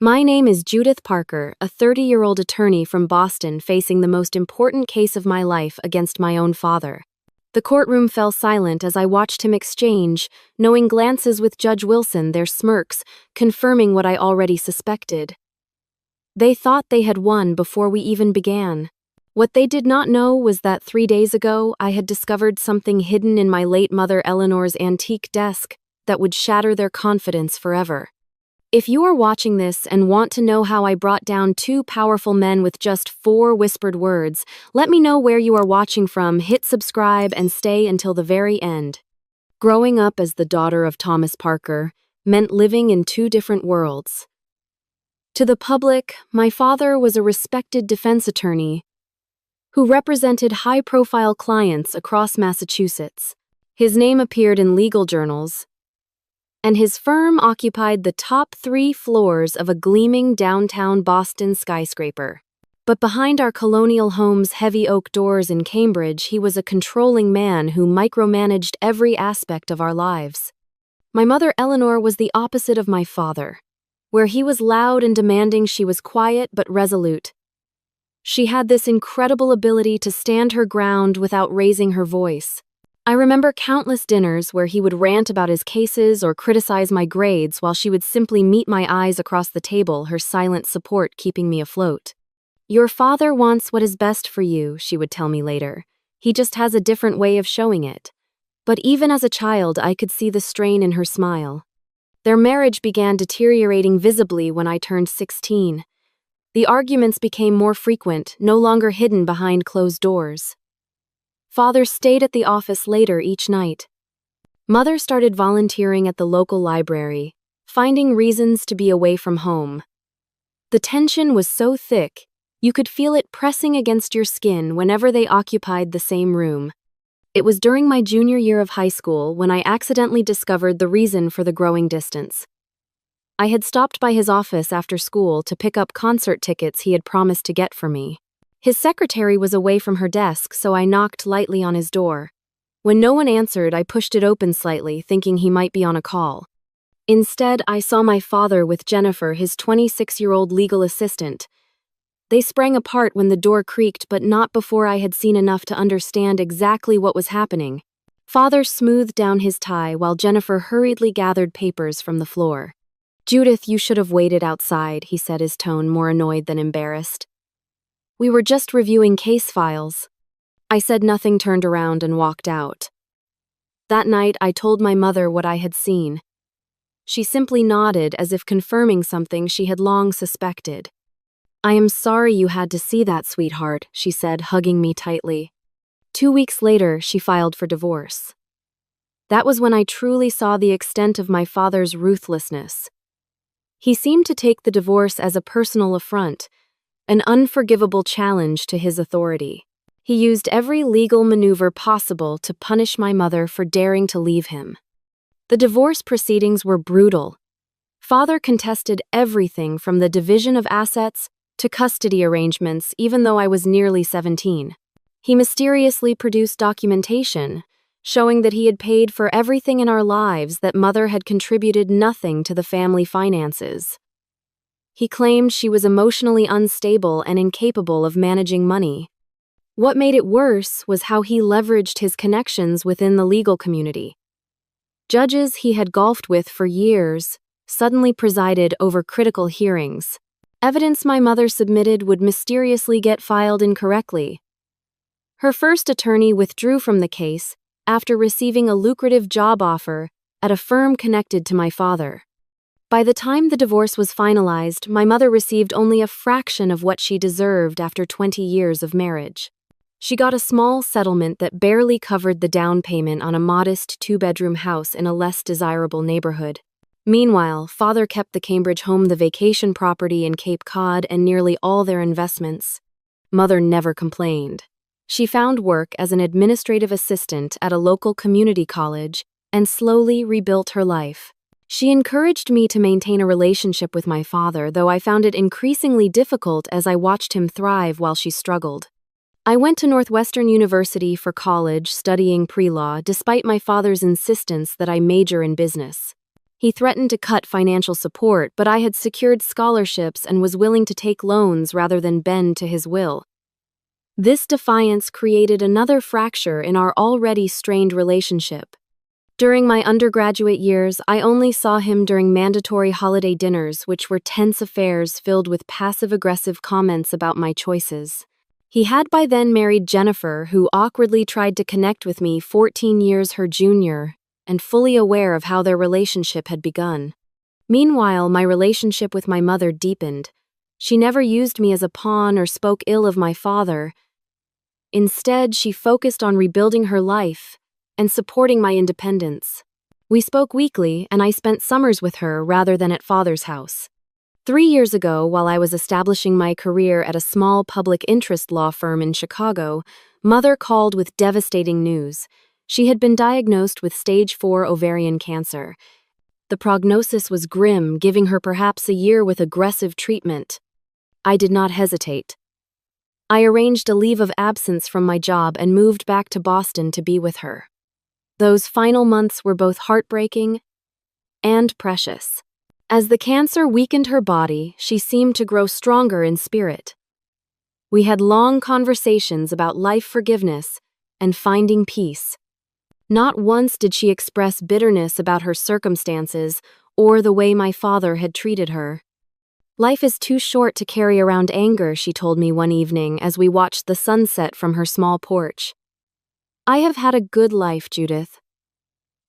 My name is Judith Parker, a 30-year-old attorney from Boston facing the most important case of my life against my own father. The courtroom fell silent as I watched him exchange, knowing glances with Judge Wilson, their smirks, confirming what I already suspected. They thought they had won before we even began. What they did not know was that 3 days ago I had discovered something hidden in my late mother Eleanor's antique desk that would shatter their confidence forever. If you are watching this and want to know how I brought down two powerful men with just 4 whispered words, let me know where you are watching from, hit subscribe, and stay until the very end. Growing up as the daughter of Thomas Parker meant living in 2 different worlds. To the public, my father was a respected defense attorney who represented high-profile clients across Massachusetts. His name appeared in legal journals, and his firm occupied the top 3 floors of a gleaming downtown Boston skyscraper. But behind our colonial home's heavy oak doors in Cambridge, he was a controlling man who micromanaged every aspect of our lives. My mother Eleanor was the opposite of my father. Where he was loud and demanding, she was quiet but resolute. She had this incredible ability to stand her ground without raising her voice. I remember countless dinners where he would rant about his cases or criticize my grades while she would simply meet my eyes across the table, her silent support keeping me afloat. "Your father wants what is best for you," she would tell me later. "He just has a different way of showing it." But even as a child, I could see the strain in her smile. Their marriage began deteriorating visibly when I turned 16. The arguments became more frequent, no longer hidden behind closed doors. Father stayed at the office later each night. Mother started volunteering at the local library, finding reasons to be away from home. The tension was so thick, you could feel it pressing against your skin whenever they occupied the same room. It was during my junior year of high school when I accidentally discovered the reason for the growing distance. I had stopped by his office after school to pick up concert tickets he had promised to get for me. His secretary was away from her desk, so I knocked lightly on his door. When no one answered, I pushed it open slightly, thinking he might be on a call. Instead, I saw my father with Jennifer, his 26-year-old legal assistant. They sprang apart when the door creaked, but not before I had seen enough to understand exactly what was happening. Father smoothed down his tie while Jennifer hurriedly gathered papers from the floor. "Judith, you should have waited outside," he said, his tone more annoyed than embarrassed. "We were just reviewing case files." I said nothing, turned around, and walked out. That night, I told my mother what I had seen. She simply nodded as if confirming something she had long suspected. "I am sorry you had to see that, sweetheart," she said, hugging me tightly. 2 weeks later, she filed for divorce. That was when I truly saw the extent of my father's ruthlessness. He seemed to take the divorce as a personal affront, an unforgivable challenge to his authority. He used every legal maneuver possible to punish my mother for daring to leave him. The divorce proceedings were brutal. Father contested everything from the division of assets to custody arrangements, even though I was nearly 17. He mysteriously produced documentation, showing that he had paid for everything in our lives, that Mother had contributed nothing to the family finances. He claimed she was emotionally unstable and incapable of managing money. What made it worse was how he leveraged his connections within the legal community. Judges he had golfed with for years suddenly presided over critical hearings. Evidence my mother submitted would mysteriously get filed incorrectly. Her first attorney withdrew from the case after receiving a lucrative job offer at a firm connected to my father. By the time the divorce was finalized, my mother received only a fraction of what she deserved after 20 years of marriage. She got a small settlement that barely covered the down payment on a modest 2-bedroom house in a less desirable neighborhood. Meanwhile, Father kept the Cambridge home, the vacation property in Cape Cod, and nearly all their investments. Mother never complained. She found work as an administrative assistant at a local community college and slowly rebuilt her life. She encouraged me to maintain a relationship with my father, though I found it increasingly difficult as I watched him thrive while she struggled. I went to Northwestern University for college, studying pre-law, despite my father's insistence that I major in business. He threatened to cut financial support, but I had secured scholarships and was willing to take loans rather than bend to his will. This defiance created another fracture in our already strained relationship. During my undergraduate years, I only saw him during mandatory holiday dinners, which were tense affairs filled with passive-aggressive comments about my choices. He had by then married Jennifer, who awkwardly tried to connect with me 14 years her junior, and fully aware of how their relationship had begun. Meanwhile, my relationship with my mother deepened. She never used me as a pawn or spoke ill of my father. Instead, she focused on rebuilding her life and supporting my independence. We spoke weekly, and I spent summers with her rather than at father's house. 3 years ago, while I was establishing my career at a small public interest law firm in Chicago, Mother called with devastating news. She had been diagnosed with stage 4 ovarian cancer. The prognosis was grim, giving her perhaps a year with aggressive treatment. I did not hesitate. I arranged a leave of absence from my job and moved back to Boston to be with her. Those final months were both heartbreaking and precious. As the cancer weakened her body, she seemed to grow stronger in spirit. We had long conversations about life forgiveness and finding peace. Not once did she express bitterness about her circumstances or the way my father had treated her. "Life is too short to carry around anger," she told me one evening as we watched the sunset from her small porch. "I have had a good life, Judith.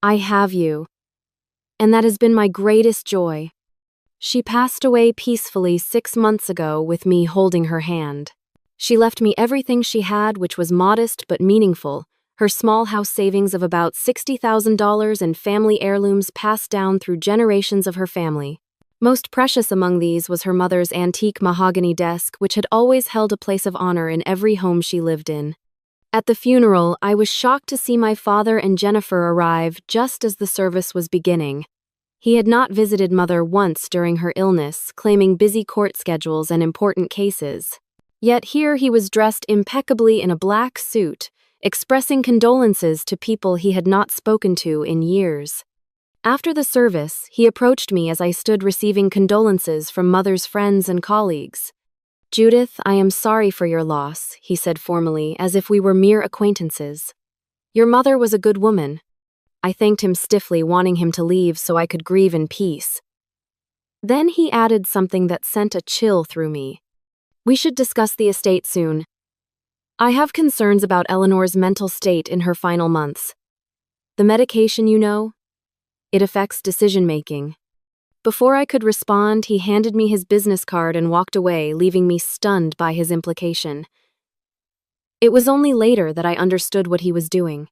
I have you. And that has been my greatest joy." She passed away peacefully 6 months ago with me holding her hand. She left me everything she had, which was modest but meaningful. Her small house savings of about $60,000 and family heirlooms passed down through generations of her family. Most precious among these was her mother's antique mahogany desk, which had always held a place of honor in every home she lived in. At the funeral, I was shocked to see my father and Jennifer arrive just as the service was beginning. He had not visited Mother once during her illness, claiming busy court schedules and important cases. Yet here he was dressed impeccably in a black suit, expressing condolences to people he had not spoken to in years. After the service, he approached me as I stood receiving condolences from Mother's friends and colleagues. "Judith, I am sorry for your loss," he said formally, as if we were mere acquaintances. "Your mother was a good woman." I thanked him stiffly, wanting him to leave so I could grieve in peace. Then he added something that sent a chill through me. "We should discuss the estate soon. I have concerns about Eleanor's mental state in her final months. The medication, you know, it affects decision-making." Before I could respond, he handed me his business card and walked away, leaving me stunned by his implication. It was only later that I understood what he was doing.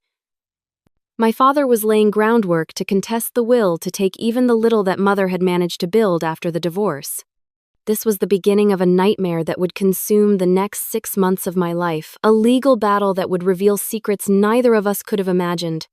My father was laying groundwork to contest the will to take even the little that Mother had managed to build after the divorce. This was the beginning of a nightmare that would consume the next 6 months of my life, a legal battle that would reveal secrets neither of us could have imagined.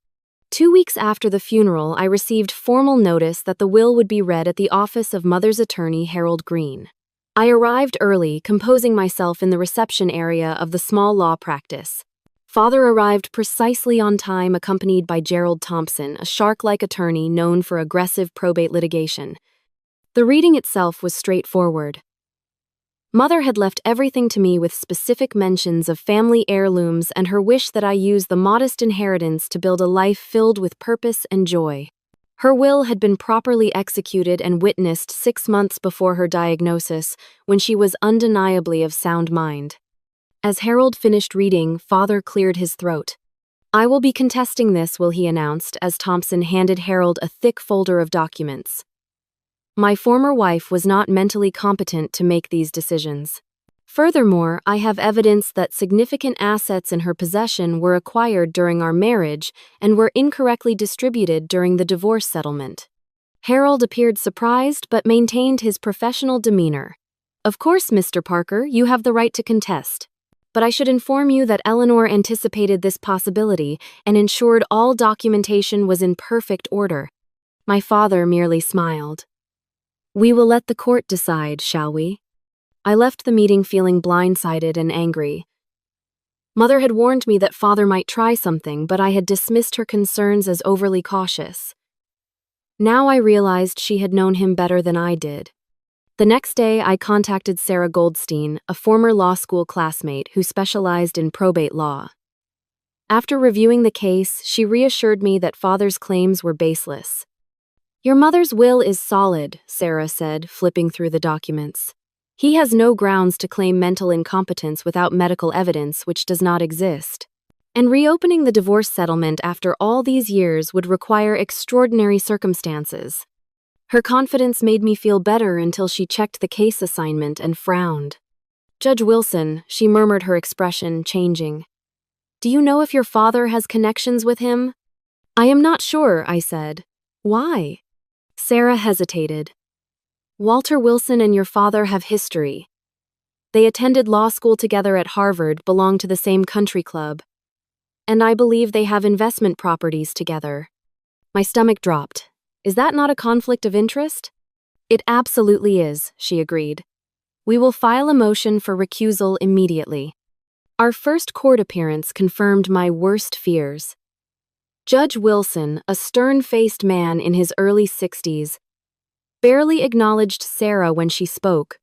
2 weeks after the funeral, I received formal notice that the will would be read at the office of Mother's attorney, Harold Green. I arrived early, composing myself in the reception area of the small law practice. Father arrived precisely on time, accompanied by Gerald Thompson, a shark-like attorney known for aggressive probate litigation. The reading itself was straightforward. Mother had left everything to me with specific mentions of family heirlooms and her wish that I use the modest inheritance to build a life filled with purpose and joy. Her will had been properly executed and witnessed 6 months before her diagnosis, when she was undeniably of sound mind. As Harold finished reading, Father cleared his throat. "I will be contesting this," he announced, as Thompson handed Harold a thick folder of documents. My former wife was not mentally competent to make these decisions. Furthermore, I have evidence that significant assets in her possession were acquired during our marriage and were incorrectly distributed during the divorce settlement. Harold appeared surprised but maintained his professional demeanor. "Of course, Mr. Parker, you have the right to contest. But I should inform you that Eleanor anticipated this possibility and ensured all documentation was in perfect order." My father merely smiled. "We will let the court decide, shall we?" I left the meeting feeling blindsided and angry. Mother had warned me that Father might try something, but I had dismissed her concerns as overly cautious. Now I realized she had known him better than I did. The next day, I contacted Sarah Goldstein, a former law school classmate who specialized in probate law. After reviewing the case, she reassured me that father's claims were baseless. "Your mother's will is solid," Sarah said, flipping through the documents. "He has no grounds to claim mental incompetence without medical evidence, which does not exist. And reopening the divorce settlement after all these years would require extraordinary circumstances." Her confidence made me feel better until she checked the case assignment and frowned. "Judge Wilson," she murmured, her expression changing. "Do you know if your father has connections with him?" "I am not sure," I said. "Why?" Sarah hesitated. "Walter Wilson and your father have history. They attended law school together at Harvard, belong to the same country club. And I believe they have investment properties together." My stomach dropped. "Is that not a conflict of interest?" "It absolutely is," she agreed. "We will file a motion for recusal immediately." Our first court appearance confirmed my worst fears. Judge Wilson, a stern-faced man in his early 60s, barely acknowledged Sarah when she spoke,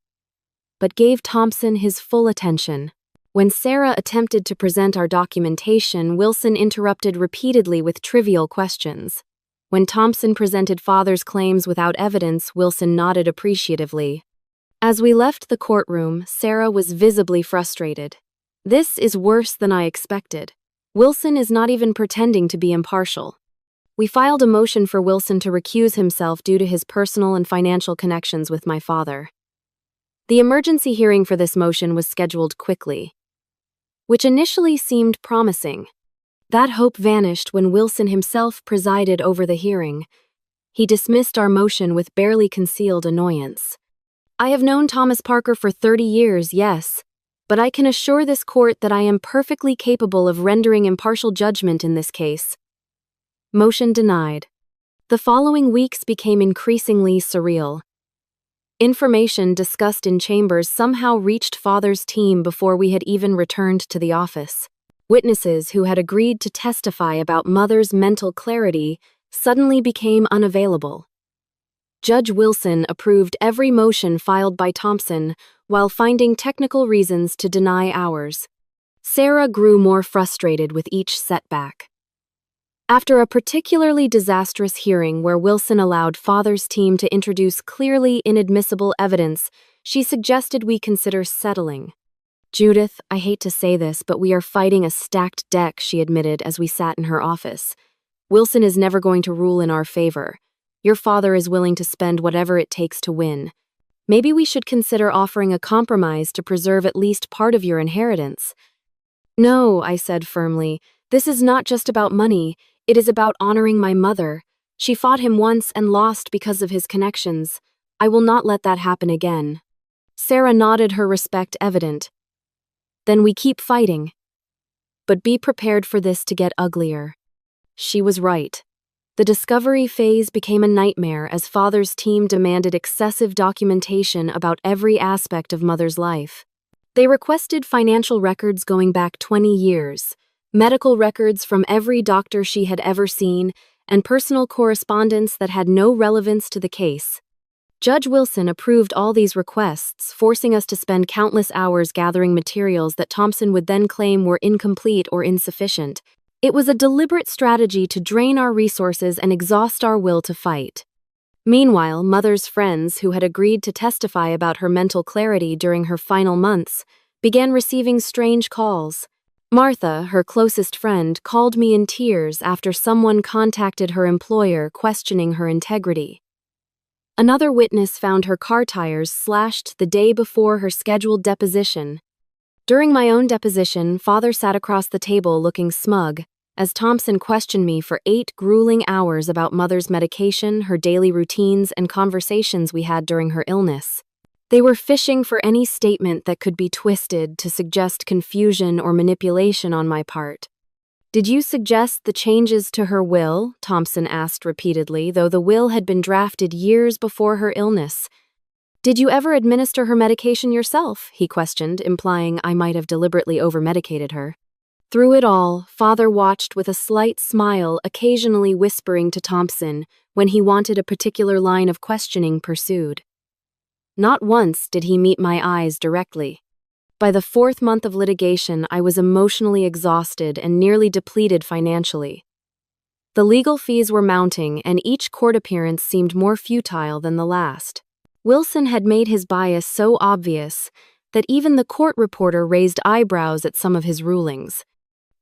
but gave Thompson his full attention. When Sarah attempted to present our documentation, Wilson interrupted repeatedly with trivial questions. When Thompson presented father's claims without evidence, Wilson nodded appreciatively. As we left the courtroom, Sarah was visibly frustrated. "This is worse than I expected. Wilson is not even pretending to be impartial." We filed a motion for Wilson to recuse himself due to his personal and financial connections with my father. The emergency hearing for this motion was scheduled quickly, which initially seemed promising. That hope vanished when Wilson himself presided over the hearing. He dismissed our motion with barely concealed annoyance. "I have known Thomas Parker for 30 years, yes, but I can assure this court that I am perfectly capable of rendering impartial judgment in this case." Motion denied. The following weeks became increasingly surreal. Information discussed in chambers somehow reached father's team before we had even returned to the office. Witnesses who had agreed to testify about mother's mental clarity suddenly became unavailable. Judge Wilson approved every motion filed by Thompson while finding technical reasons to deny ours. Sarah grew more frustrated with each setback. After a particularly disastrous hearing where Wilson allowed father's team to introduce clearly inadmissible evidence, she suggested we consider settling. "Judith, I hate to say this, but we are fighting a stacked deck," she admitted as we sat in her office. "Wilson is never going to rule in our favor. Your father is willing to spend whatever it takes to win. Maybe we should consider offering a compromise to preserve at least part of your inheritance." "No," I said firmly. "This is not just about money. It is about honoring my mother. She fought him once and lost because of his connections. I will not let that happen again." Sarah nodded, her respect evident. "Then we keep fighting. But be prepared for this to get uglier." She was right. The discovery phase became a nightmare as father's team demanded excessive documentation about every aspect of mother's life. They requested financial records going back 20 years, medical records from every doctor she had ever seen, and personal correspondence that had no relevance to the case. Judge Wilson approved all these requests, forcing us to spend countless hours gathering materials that Thompson would then claim were incomplete or insufficient. It was a deliberate strategy to drain our resources and exhaust our will to fight. Meanwhile, mother's friends, who had agreed to testify about her mental clarity during her final months, began receiving strange calls. Martha, her closest friend, called me in tears after someone contacted her employer questioning her integrity. Another witness found her car tires slashed the day before her scheduled deposition. During my own deposition, father sat across the table looking smug, as Thompson questioned me for 8 grueling hours about mother's medication, her daily routines, and conversations we had during her illness. They were fishing for any statement that could be twisted to suggest confusion or manipulation on my part. "Did you suggest the changes to her will?" Thompson asked repeatedly, though the will had been drafted years before her illness. "Did you ever administer her medication yourself?" he questioned, implying I might have deliberately overmedicated her. Through it all, Father watched with a slight smile, occasionally whispering to Thompson when he wanted a particular line of questioning pursued. Not once did he meet my eyes directly. By the fourth month of litigation, I was emotionally exhausted and nearly depleted financially. The legal fees were mounting, and each court appearance seemed more futile than the last. Wilson had made his bias so obvious that even the court reporter raised eyebrows at some of his rulings.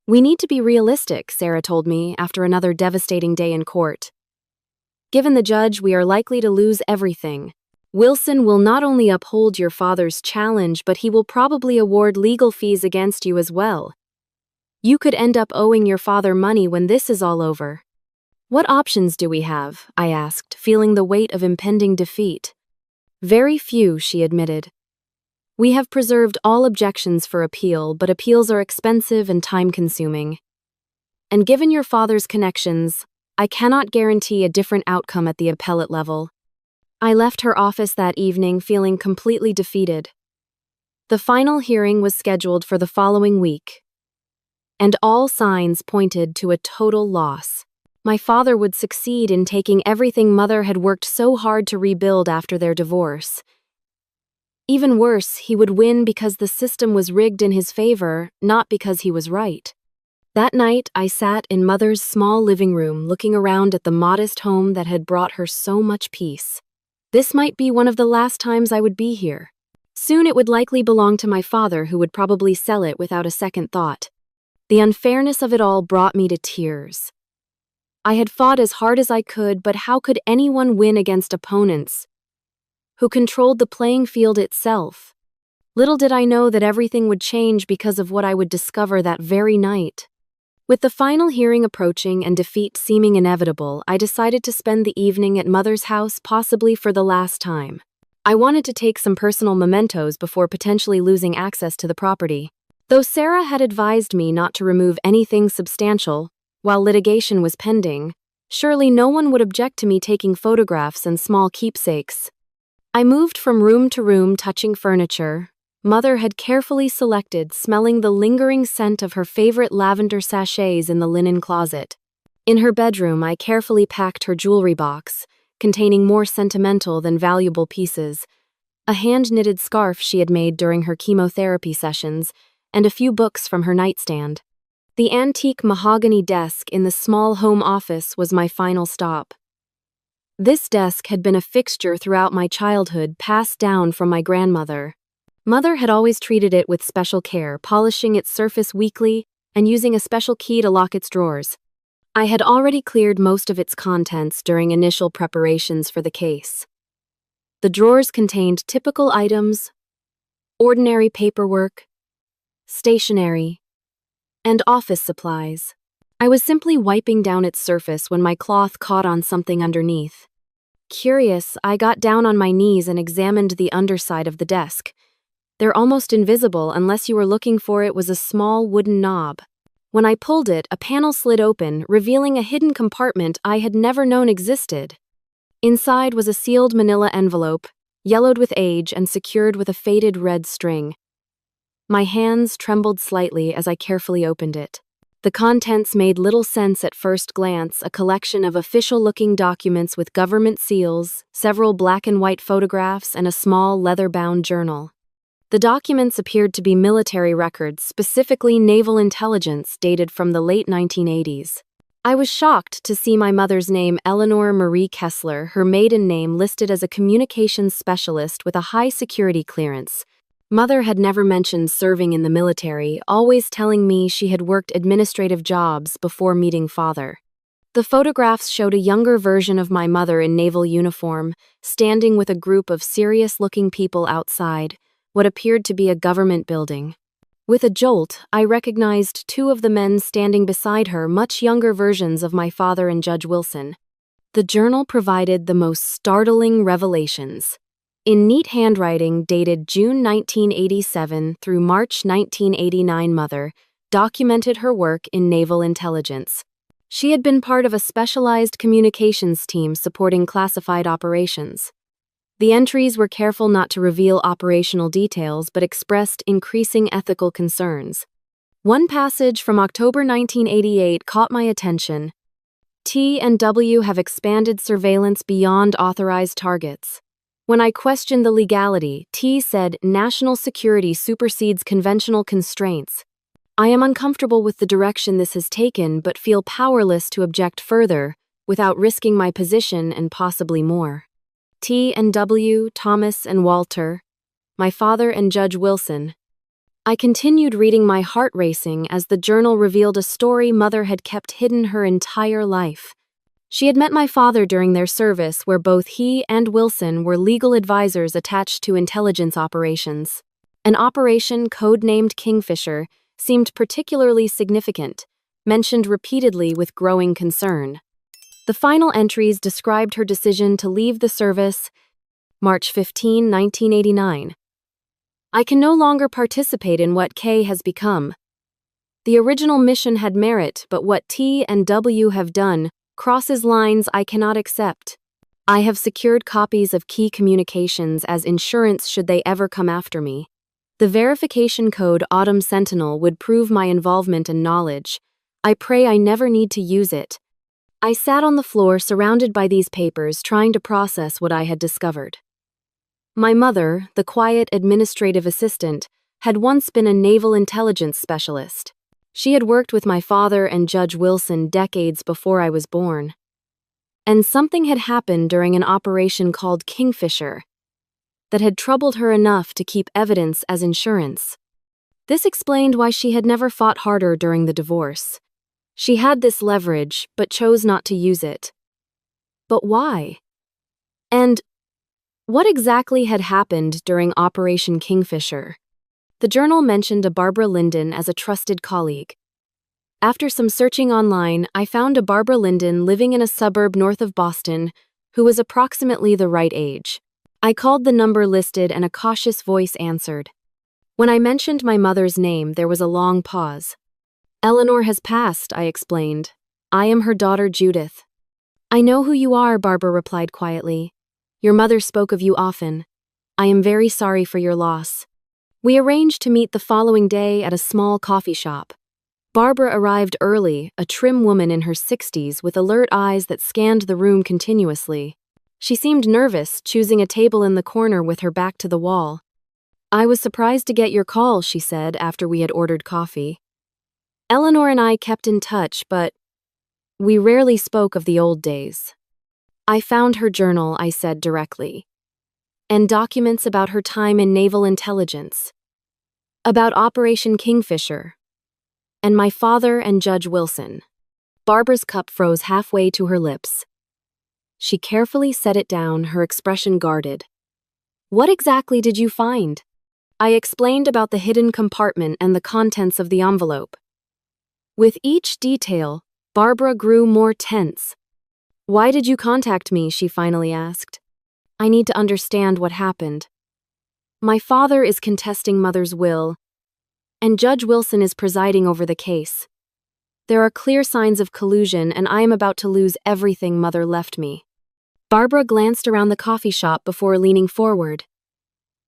"We need to be realistic," Sarah told me after another devastating day in court. "Given the judge, we are likely to lose everything. Wilson will not only uphold your father's challenge, but he will probably award legal fees against you as well. You could end up owing your father money when this is all over." "What options do we have?" I asked, feeling the weight of impending defeat. "Very few," she admitted. "We have preserved all objections for appeal, but appeals are expensive and time-consuming. And given your father's connections, I cannot guarantee a different outcome at the appellate level." I left her office that evening feeling completely defeated. The final hearing was scheduled for the following week, and all signs pointed to a total loss. My father would succeed in taking everything Mother had worked so hard to rebuild after their divorce. Even worse, he would win because the system was rigged in his favor, not because he was right. That night, I sat in Mother's small living room looking around at the modest home that had brought her so much peace. This might be one of the last times I would be here. Soon it would likely belong to my father, who would probably sell it without a second thought. The unfairness of it all brought me to tears. I had fought as hard as I could, but how could anyone win against opponents who controlled the playing field itself? Little did I know that everything would change because of what I would discover that very night. With the final hearing approaching and defeat seeming inevitable, I decided to spend the evening at Mother's house, possibly for the last time. I wanted to take some personal mementos before potentially losing access to the property. Though Sarah had advised me not to remove anything substantial while litigation was pending, surely no one would object to me taking photographs and small keepsakes. I moved from room to room, touching furniture. Mother had carefully selected, smelling the lingering scent of her favorite lavender sachets in the linen closet. In her bedroom, I carefully packed her jewelry box, containing more sentimental than valuable pieces, a hand-knitted scarf she had made during her chemotherapy sessions, and a few books from her nightstand. The antique mahogany desk in the small home office was my final stop. This desk had been a fixture throughout my childhood, passed down from my grandmother. Mother had always treated it with special care, polishing its surface weekly and using a special key to lock its drawers. I had already cleared most of its contents during initial preparations for the case. The drawers contained typical items, ordinary paperwork, stationery, and office supplies. I was simply wiping down its surface when my cloth caught on something underneath. Curious, I got down on my knees and examined the underside of the desk. They're almost invisible unless you were looking for it. Was a small wooden knob. When I pulled it, a panel slid open, revealing a hidden compartment I had never known existed. Inside was a sealed manila envelope, yellowed with age and secured with a faded red string. My hands trembled slightly as I carefully opened it. The contents made little sense at first glance: a collection of official-looking documents with government seals, several black and white photographs, and a small leather-bound journal. The documents appeared to be military records, specifically naval intelligence, dated from the late 1980s. I was shocked to see my mother's name, Eleanor Marie Kessler, her maiden name, listed as a communications specialist with a high security clearance. Mother had never mentioned serving in the military, always telling me she had worked administrative jobs before meeting Father. The photographs showed a younger version of my mother in naval uniform, standing with a group of serious-looking people outside what appeared to be a government building. With a jolt, I recognized two of the men standing beside her, much younger versions of my father and Judge Wilson. The journal provided the most startling revelations. In neat handwriting dated June 1987 through March 1989, Mother documented her work in naval intelligence. She had been part of a specialized communications team supporting classified operations. The entries were careful not to reveal operational details but expressed increasing ethical concerns. One passage from October 1988 caught my attention. T&W have expanded surveillance beyond authorized targets. When I questioned the legality, T said national security supersedes conventional constraints. I am uncomfortable with the direction this has taken but feel powerless to object further without risking my position and possibly more. T&W, Thomas and Walter, my father and Judge Wilson. I continued reading, my heart racing as the journal revealed a story Mother had kept hidden her entire life. She had met my father during their service, where both he and Wilson were legal advisors attached to intelligence operations. An operation codenamed Kingfisher seemed particularly significant, mentioned repeatedly with growing concern. The final entries described her decision to leave the service March 15, 1989. I can no longer participate in what K has become. The original mission had merit, but what T and W have done crosses lines I cannot accept. I have secured copies of key communications as insurance should they ever come after me. The verification code Autumn Sentinel would prove my involvement and knowledge. I pray I never need to use it. I sat on the floor surrounded by these papers, trying to process what I had discovered. My mother, the quiet administrative assistant, had once been a naval intelligence specialist. She had worked with my father and Judge Wilson decades before I was born. And something had happened during an operation called Kingfisher that had troubled her enough to keep evidence as insurance. This explained why she had never fought harder during the divorce. She had this leverage, but chose not to use it. But why? And what exactly had happened during Operation Kingfisher? The journal mentioned a Barbara Linden as a trusted colleague. After some searching online, I found a Barbara Linden living in a suburb north of Boston who was approximately the right age. I called the number listed and a cautious voice answered. When I mentioned my mother's name, there was a long pause. "Eleanor has passed," I explained. "I am her daughter Judith." "I know who you are," Barbara replied quietly. "Your mother spoke of you often. I am very sorry for your loss." We arranged to meet the following day at a small coffee shop. Barbara arrived early, a trim woman in her 60s with alert eyes that scanned the room continuously. She seemed nervous, choosing a table in the corner with her back to the wall. "I was surprised to get your call," she said after we had ordered coffee. "Eleanor and I kept in touch, but we rarely spoke of the old days." "I found her journal," I said directly, "and documents about her time in naval intelligence, about Operation Kingfisher, and my father and Judge Wilson." Barbara's cup froze halfway to her lips. She carefully set it down, her expression guarded. "What exactly did you find?" I explained about the hidden compartment and the contents of the envelope. With each detail, Barbara grew more tense. "Why did you contact me?" she finally asked. "I need to understand what happened. My father is contesting Mother's will, and Judge Wilson is presiding over the case. There are clear signs of collusion, and I am about to lose everything Mother left me." Barbara glanced around the coffee shop before leaning forward.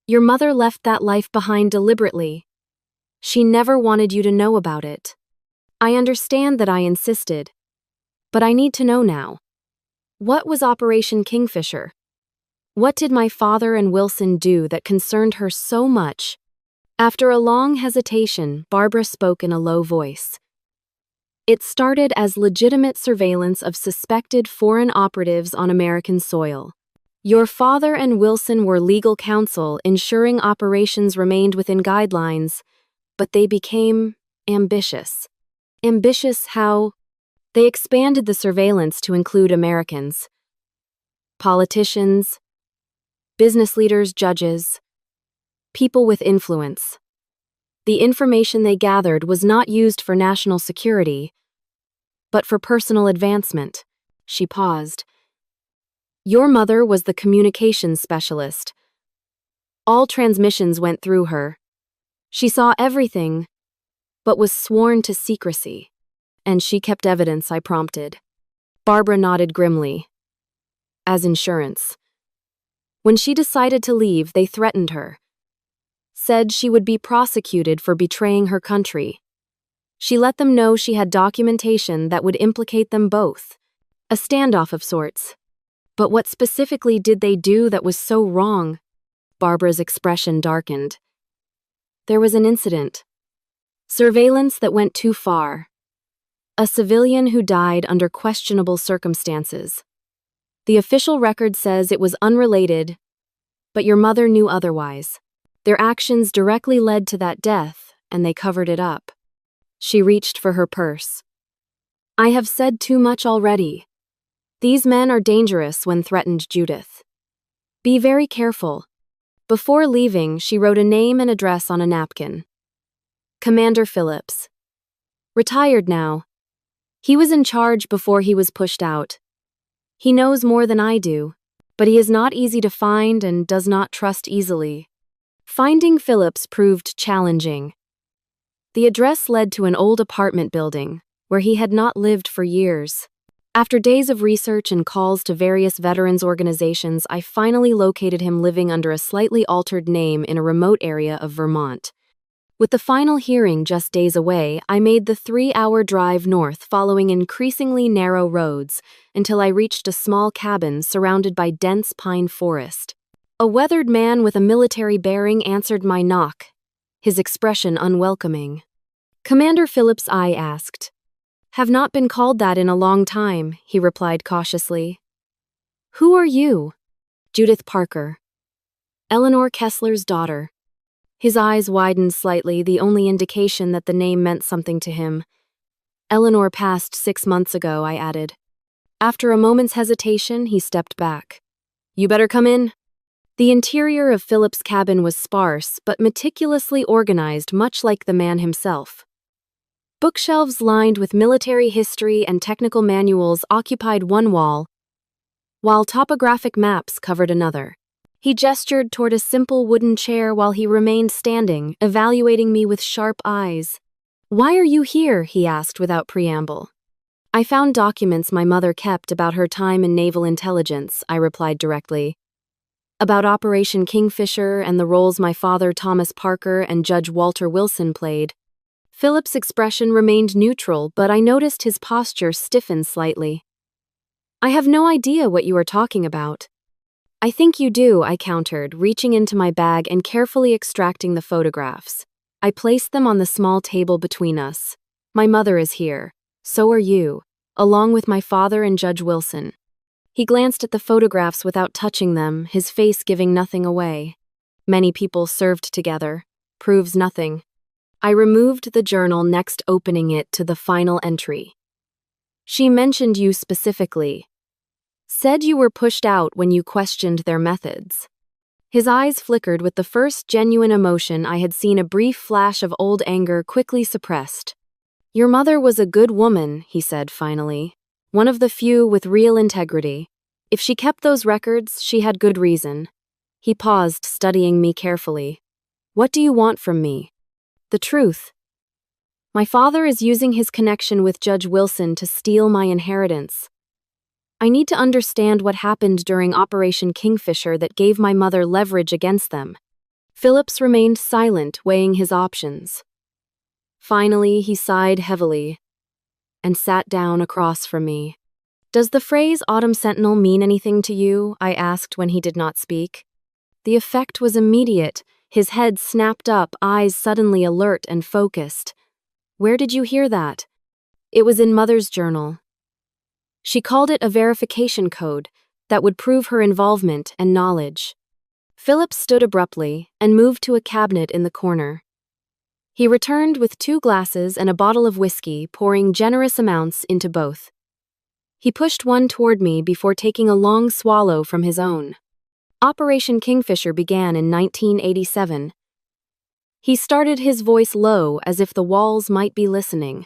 "Your mother left that life behind deliberately. She never wanted you to know about it. I understand that I insisted, but I need to know now. What was Operation Kingfisher? What did my father and Wilson do that concerned her so much?" After a long hesitation, Barbara spoke in a low voice. "It started as legitimate surveillance of suspected foreign operatives on American soil. Your father and Wilson were legal counsel, ensuring operations remained within guidelines, but they became ambitious. Ambitious how? They expanded the surveillance to include Americans. Politicians, business leaders, judges, people with influence. The information they gathered was not used for national security, but for personal advancement." She paused. "Your mother was the communications specialist. All transmissions went through her. She saw everything, but was sworn to secrecy. And she kept evidence," I prompted. Barbara nodded grimly. "As insurance. When she decided to leave, they threatened her. Said she would be prosecuted for betraying her country. She let them know she had documentation that would implicate them both. A standoff of sorts. But what specifically did they do that was so wrong? Barbara's expression darkened. There was an incident. Surveillance that went too far. A civilian who died under questionable circumstances. The official record says it was unrelated, but your mother knew otherwise. Their actions directly led to that death, and they covered it up. She reached for her purse. I have said too much already. These men are dangerous when threatened, Judith. Be very careful. Before leaving, she wrote a name and address on a napkin. Commander Phillips. Retired now. He was in charge before he was pushed out. He knows more than I do, but he is not easy to find and does not trust easily. Finding Phillips proved challenging. The address led to an old apartment building, where he had not lived for years. After days of research and calls to various veterans organizations, I finally located him living under a slightly altered name in a remote area of Vermont. With the final hearing just days away, I made the 3-hour drive north following increasingly narrow roads until I reached a small cabin surrounded by dense pine forest. A weathered man with a military bearing answered my knock, his expression unwelcoming. Commander Phillips, I asked. Have not been called that in a long time, he replied cautiously. Who are you? Judith Parker. Eleanor Kessler's daughter. His eyes widened slightly, the only indication that the name meant something to him. Eleanor passed 6 months ago, I added. After a moment's hesitation, he stepped back. You better come in. The interior of Philip's cabin was sparse, but meticulously organized, much like the man himself. Bookshelves lined with military history and technical manuals occupied one wall, while topographic maps covered another. He gestured toward a simple wooden chair while he remained standing, evaluating me with sharp eyes. Why are you here? He asked without preamble. I found documents my mother kept about her time in naval intelligence, I replied directly. About Operation Kingfisher and the roles my father Thomas Parker and Judge Walter Wilson played. Philip's expression remained neutral, but I noticed his posture stiffen slightly. I have no idea what you are talking about. I think you do, I countered, reaching into my bag and carefully extracting the photographs. I placed them on the small table between us. My mother is here. So are you, along with my father and Judge Wilson. He glanced at the photographs without touching them, his face giving nothing away. Many people served together. Proves nothing. I removed the journal, next opening it to the final entry. She mentioned you specifically. Said you were pushed out when you questioned their methods. His eyes flickered with the first genuine emotion I had seen, a brief flash of old anger quickly suppressed. Your mother was a good woman, he said finally. One of the few with real integrity. If she kept those records, she had good reason. He paused, studying me carefully. What do you want from me? The truth. My father is using his connection with Judge Wilson to steal my inheritance. I need to understand what happened during Operation Kingfisher that gave my mother leverage against them. Phillips remained silent, weighing his options. Finally, he sighed heavily and sat down across from me. Does the phrase Autumn Sentinel mean anything to you? I asked when he did not speak. The effect was immediate. His head snapped up, eyes suddenly alert and focused. Where did you hear that? It was in Mother's journal. She called it a verification code that would prove her involvement and knowledge. Phillips stood abruptly and moved to a cabinet in the corner. He returned with 2 glasses and a bottle of whiskey, pouring generous amounts into both. He pushed one toward me before taking a long swallow from his own. Operation Kingfisher began in 1987. He started, his voice low as if the walls might be listening.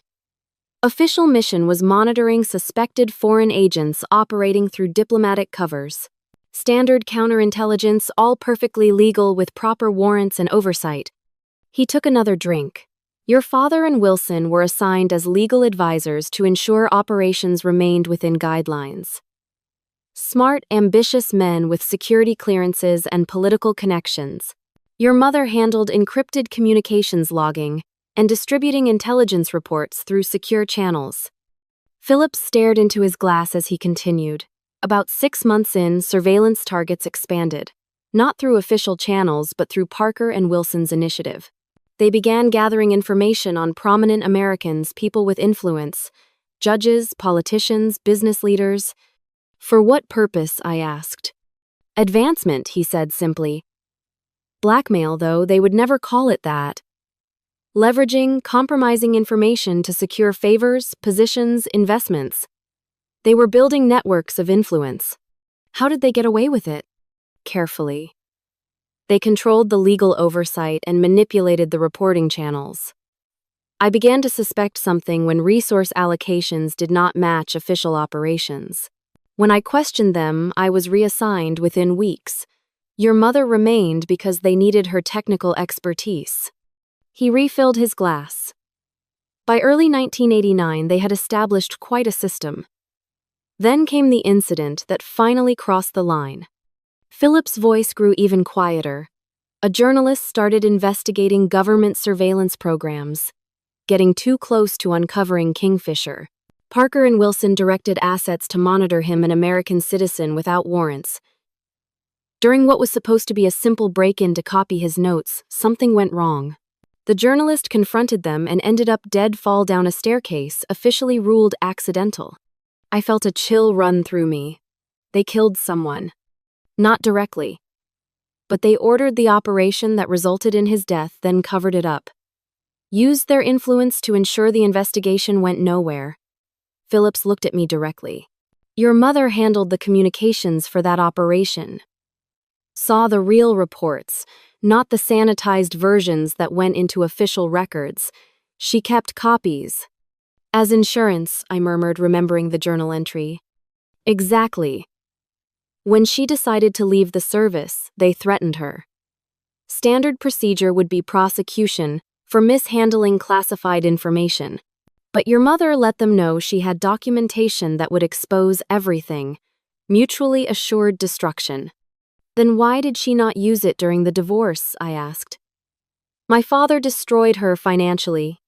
Official mission was monitoring suspected foreign agents operating through diplomatic covers. Standard counterintelligence, all perfectly legal with proper warrants and oversight. He took another drink. Your father and Wilson were assigned as legal advisors to ensure operations remained within guidelines. Smart, ambitious men with security clearances and political connections. Your mother handled encrypted communications logging, and distributing intelligence reports through secure channels. Phillips stared into his glass as he continued. About 6 months in, surveillance targets expanded, not through official channels but through Parker and Wilson's initiative. They began gathering information on prominent Americans, people with influence, judges, politicians, business leaders. For what purpose, I asked. Advancement, he said simply. Blackmail, though, they would never call it that. Leveraging, compromising information to secure favors, positions, investments. They were building networks of influence. How did they get away with it? Carefully. They controlled the legal oversight and manipulated the reporting channels. I began to suspect something when resource allocations did not match official operations. When I questioned them, I was reassigned within weeks. Your mother remained because they needed her technical expertise. He refilled his glass. By early 1989, they had established quite a system. Then came the incident that finally crossed the line. Philip's voice grew even quieter. A journalist started investigating government surveillance programs, getting too close to uncovering Kingfisher. Parker and Wilson directed assets to monitor him, an American citizen, without warrants. During what was supposed to be a simple break-in to copy his notes, something went wrong. The journalist confronted them and ended up dead fall down a staircase, officially ruled accidental. I felt a chill run through me. They killed someone. Not directly. But they ordered the operation that resulted in his death, then covered it up. Used their influence to ensure the investigation went nowhere. Phillips looked at me directly. Your mother handled the communications for that operation. Saw the real reports, not the sanitized versions that went into official records. She kept copies. As insurance, I murmured, remembering the journal entry. Exactly. When she decided to leave the service, they threatened her. Standard procedure would be prosecution for mishandling classified information. But your mother let them know she had documentation that would expose everything, mutually assured destruction. Then why did she not use it during the divorce, I asked. My father destroyed her financially,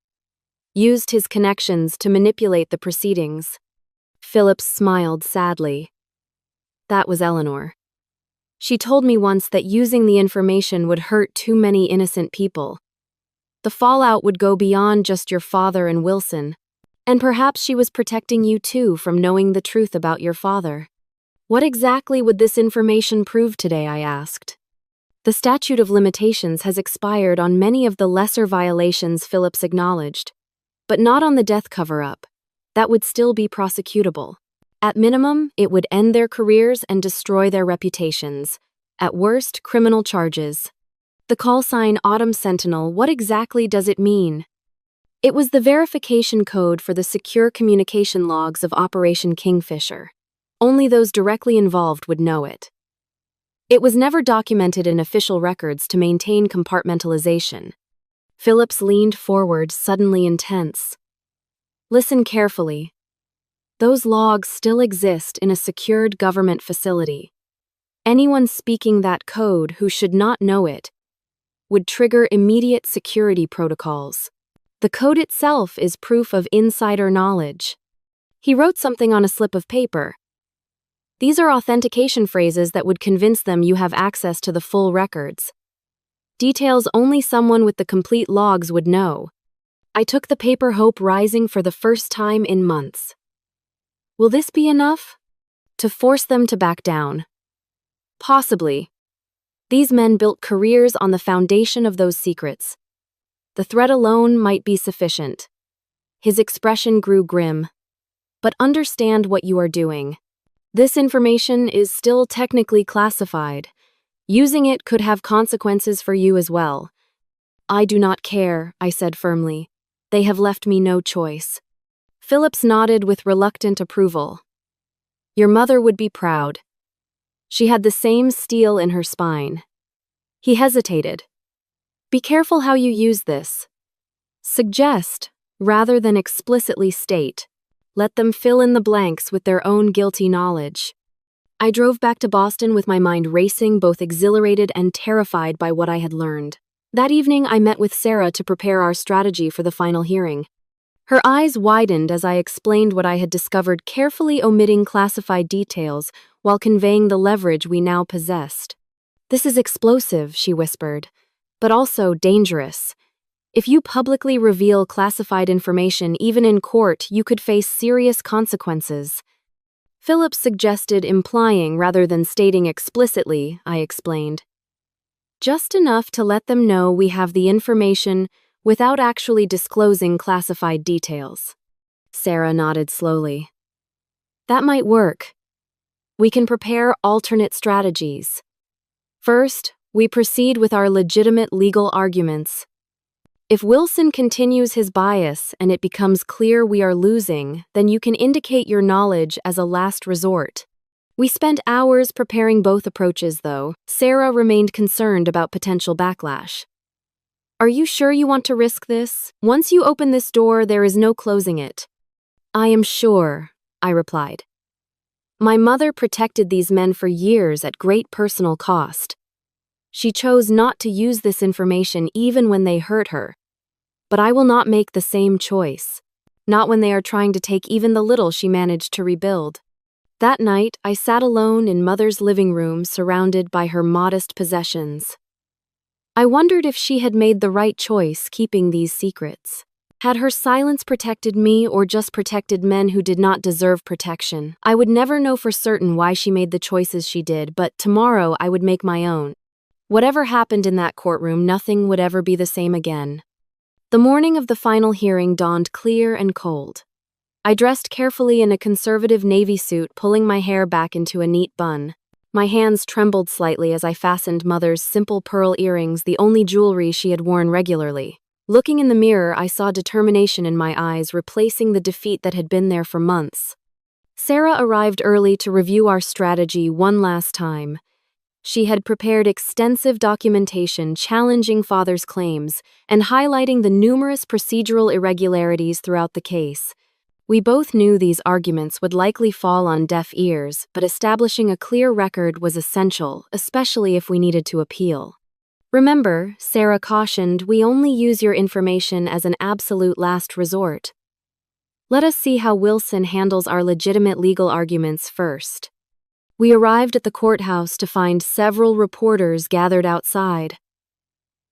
used his connections to manipulate the proceedings. Phillips smiled sadly. That was Eleanor. She told me once that using the information would hurt too many innocent people. The fallout would go beyond just your father and Wilson, and perhaps she was protecting you too from knowing the truth about your father. What exactly would this information prove today, I asked. The statute of limitations has expired on many of the lesser violations, Phillips acknowledged, but not on the death cover-up. That would still be prosecutable. At minimum, it would end their careers and destroy their reputations. At worst, criminal charges. The call sign Autumn Sentinel, what exactly does it mean? It was the verification code for the secure communication logs of Operation Kingfisher. Only those directly involved would know it. It was never documented in official records to maintain compartmentalization. Phillips leaned forward, suddenly intense. Listen carefully. Those logs still exist in a secured government facility. Anyone speaking that code who should not know it would trigger immediate security protocols. The code itself is proof of insider knowledge. He wrote something on a slip of paper. These are authentication phrases that would convince them you have access to the full records. Details only someone with the complete logs would know. I took the paper, hope rising for the first time in months. Will this be enough? To force them to back down? Possibly. These men built careers on the foundation of those secrets. The threat alone might be sufficient. His expression grew grim. But understand what you are doing. This information is still technically classified. Using it could have consequences for you as well. I do not care, I said firmly. They have left me no choice. Phillips nodded with reluctant approval. Your mother would be proud. She had the same steel in her spine. He hesitated. Be careful how you use this. Suggest, rather than explicitly state. Let them fill in the blanks with their own guilty knowledge. I drove back to Boston with my mind racing, both exhilarated and terrified by what I had learned. That evening, I met with Sarah to prepare our strategy for the final hearing. Her eyes widened as I explained what I had discovered, carefully omitting classified details while conveying the leverage we now possessed. "This is explosive," she whispered, "but also dangerous. If you publicly reveal classified information, even in court, you could face serious consequences." Phillips suggested implying rather than stating explicitly, I explained. "Just enough to let them know we have the information without actually disclosing classified details." Sarah nodded slowly. "That might work. We can prepare alternate strategies. First, we proceed with our legitimate legal arguments. If Wilson continues his bias and it becomes clear we are losing, then you can indicate your knowledge as a last resort." We spent hours preparing both approaches, though. Sarah remained concerned about potential backlash. "Are you sure you want to risk this? Once you open this door, there is no closing it." "I am sure," I replied. "My mother protected these men for years at great personal cost. She chose not to use this information even when they hurt her. But I will not make the same choice. Not when they are trying to take even the little she managed to rebuild." That night, I sat alone in Mother's living room, surrounded by her modest possessions. I wondered if she had made the right choice keeping these secrets. Had her silence protected me or just protected men who did not deserve protection? I would never know for certain why she made the choices she did, but tomorrow I would make my own. Whatever happened in that courtroom, nothing would ever be the same again. The morning of the final hearing dawned clear and cold. I dressed carefully in a conservative navy suit, pulling my hair back into a neat bun. My hands trembled slightly as I fastened Mother's simple pearl earrings, the only jewelry she had worn regularly. Looking in the mirror, I saw determination in my eyes, replacing the defeat that had been there for months. Sarah arrived early to review our strategy one last time. She had prepared extensive documentation challenging Father's claims and highlighting the numerous procedural irregularities throughout the case. We both knew these arguments would likely fall on deaf ears, but establishing a clear record was essential, especially if we needed to appeal. "Remember," Sarah cautioned, "we only use your information as an absolute last resort. Let us see how Wilson handles our legitimate legal arguments first." We arrived at the courthouse to find several reporters gathered outside.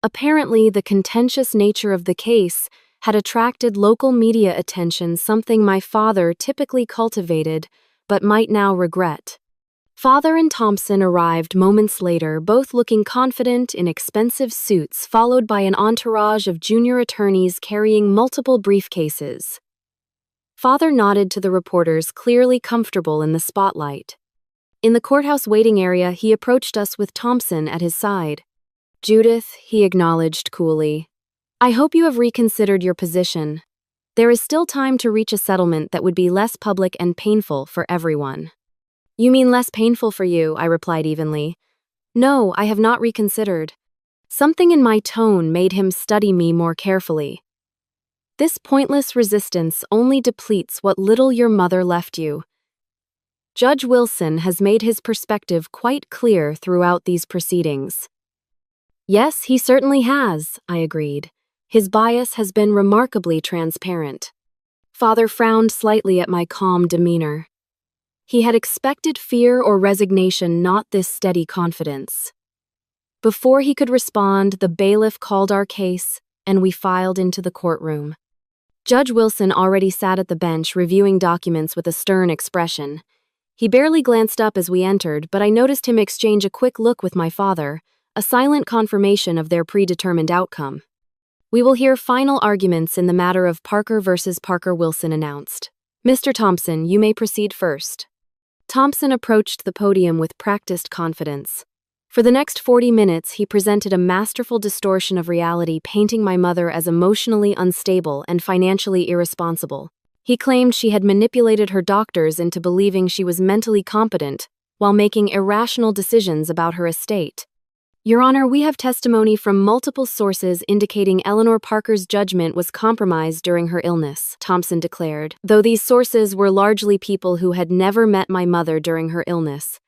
Apparently, the contentious nature of the case had attracted local media attention, something my father typically cultivated, but might now regret. Father and Thompson arrived moments later, both looking confident in expensive suits, followed by an entourage of junior attorneys carrying multiple briefcases. Father nodded to the reporters, clearly comfortable in the spotlight. In the courthouse waiting area, he approached us with Thompson at his side. "Judith," he acknowledged coolly, "I hope you have reconsidered your position. There is still time to reach a settlement that would be less public and painful for everyone." "You mean less painful for you," I replied evenly. "No, I have not reconsidered." Something in my tone made him study me more carefully. "This pointless resistance only depletes what little your mother left you. Judge Wilson has made his perspective quite clear throughout these proceedings." "Yes, he certainly has," I agreed. "His bias has been remarkably transparent." Father frowned slightly at my calm demeanor. He had expected fear or resignation, not this steady confidence. Before he could respond, the bailiff called our case, and we filed into the courtroom. Judge Wilson already sat at the bench reviewing documents with a stern expression. He barely glanced up as we entered, but I noticed him exchange a quick look with my father, a silent confirmation of their predetermined outcome. "We will hear final arguments in the matter of Parker versus Parker," Wilson announced. "Mr. Thompson, you may proceed first." Thompson approached the podium with practiced confidence. For the next 40 minutes, he presented a masterful distortion of reality, painting my mother as emotionally unstable and financially irresponsible. He claimed she had manipulated her doctors into believing she was mentally competent while making irrational decisions about her estate. "Your Honor, we have testimony from multiple sources indicating Eleanor Parker's judgment was compromised during her illness," Thompson declared, though these sources were largely people who had never met my mother during her illness.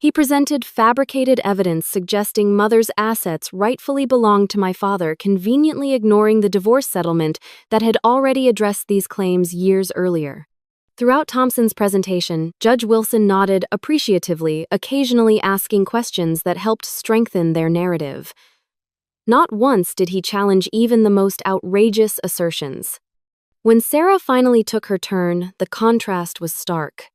He presented fabricated evidence suggesting Mother's assets rightfully belonged to my father, conveniently ignoring the divorce settlement that had already addressed these claims years earlier. Throughout Thompson's presentation, Judge Wilson nodded appreciatively, occasionally asking questions that helped strengthen their narrative. Not once did he challenge even the most outrageous assertions. When Sarah finally took her turn, the contrast was stark.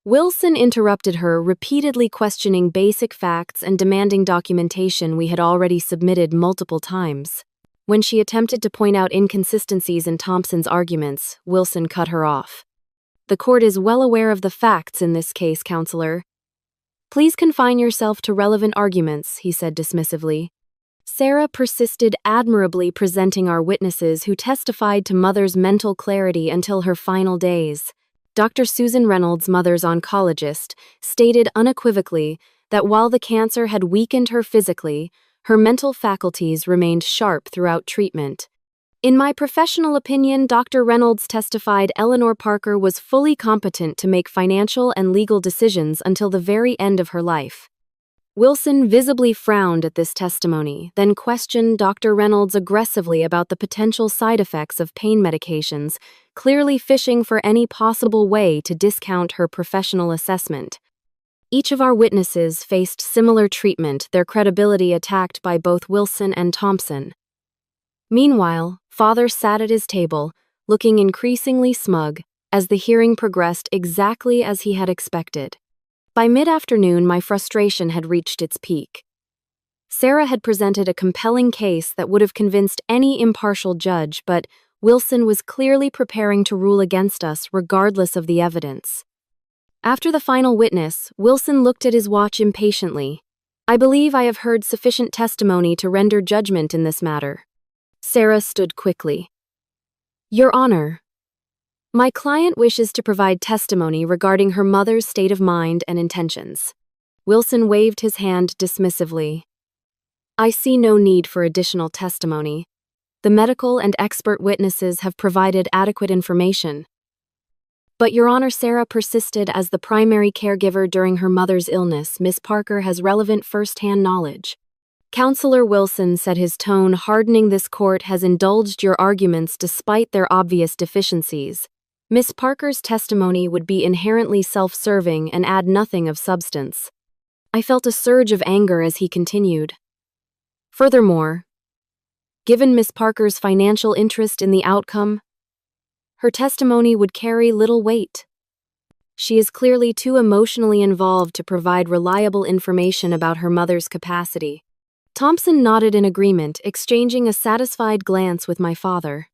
Wilson interrupted her, repeatedly questioning basic facts and demanding documentation we had already submitted multiple times. When she attempted to point out inconsistencies in Thompson's arguments, Wilson cut her off. "The court is well aware of the facts in this case, Counselor. Please confine yourself to relevant arguments," he said dismissively. Sarah persisted, admirably presenting our witnesses who testified to Mother's mental clarity until her final days. Dr. Susan Reynolds, Mother's oncologist, stated unequivocally that while the cancer had weakened her physically, her mental faculties remained sharp throughout treatment. In my professional opinion, Dr. Reynolds testified Eleanor Parker was fully competent to make financial and legal decisions until the very end of her life. Wilson visibly frowned at this testimony, then questioned Dr. Reynolds aggressively about the potential side effects of pain medications, clearly fishing for any possible way to discount her professional assessment. Each of our witnesses faced similar treatment, their credibility attacked by both Wilson and Thompson. Meanwhile, Father sat at his table, looking increasingly smug, as the hearing progressed exactly as he had expected. By mid-afternoon, my frustration had reached its peak. Sarah had presented a compelling case that would have convinced any impartial judge, but Wilson was clearly preparing to rule against us regardless of the evidence. After the final witness, Wilson looked at his watch impatiently. "I believe I have heard sufficient testimony to render judgment in this matter." Sarah stood quickly. "Your Honor, my client wishes to provide testimony regarding her mother's state of mind and intentions." Wilson waved his hand dismissively. "I see no need for additional testimony. The medical and expert witnesses have provided adequate information." "But Your Honor," Sarah persisted, "as the primary caregiver during her mother's illness, Miss Parker has relevant first-hand knowledge." Counselor Wilson said, his tone hardening, "This court has indulged your arguments despite their obvious deficiencies. Miss Parker's testimony would be inherently self-serving and add nothing of substance." I felt a surge of anger as he continued. "Furthermore, given Miss Parker's financial interest in the outcome, her testimony would carry little weight. She is clearly too emotionally involved to provide reliable information about her mother's capacity." Thompson nodded in agreement, exchanging a satisfied glance with my father.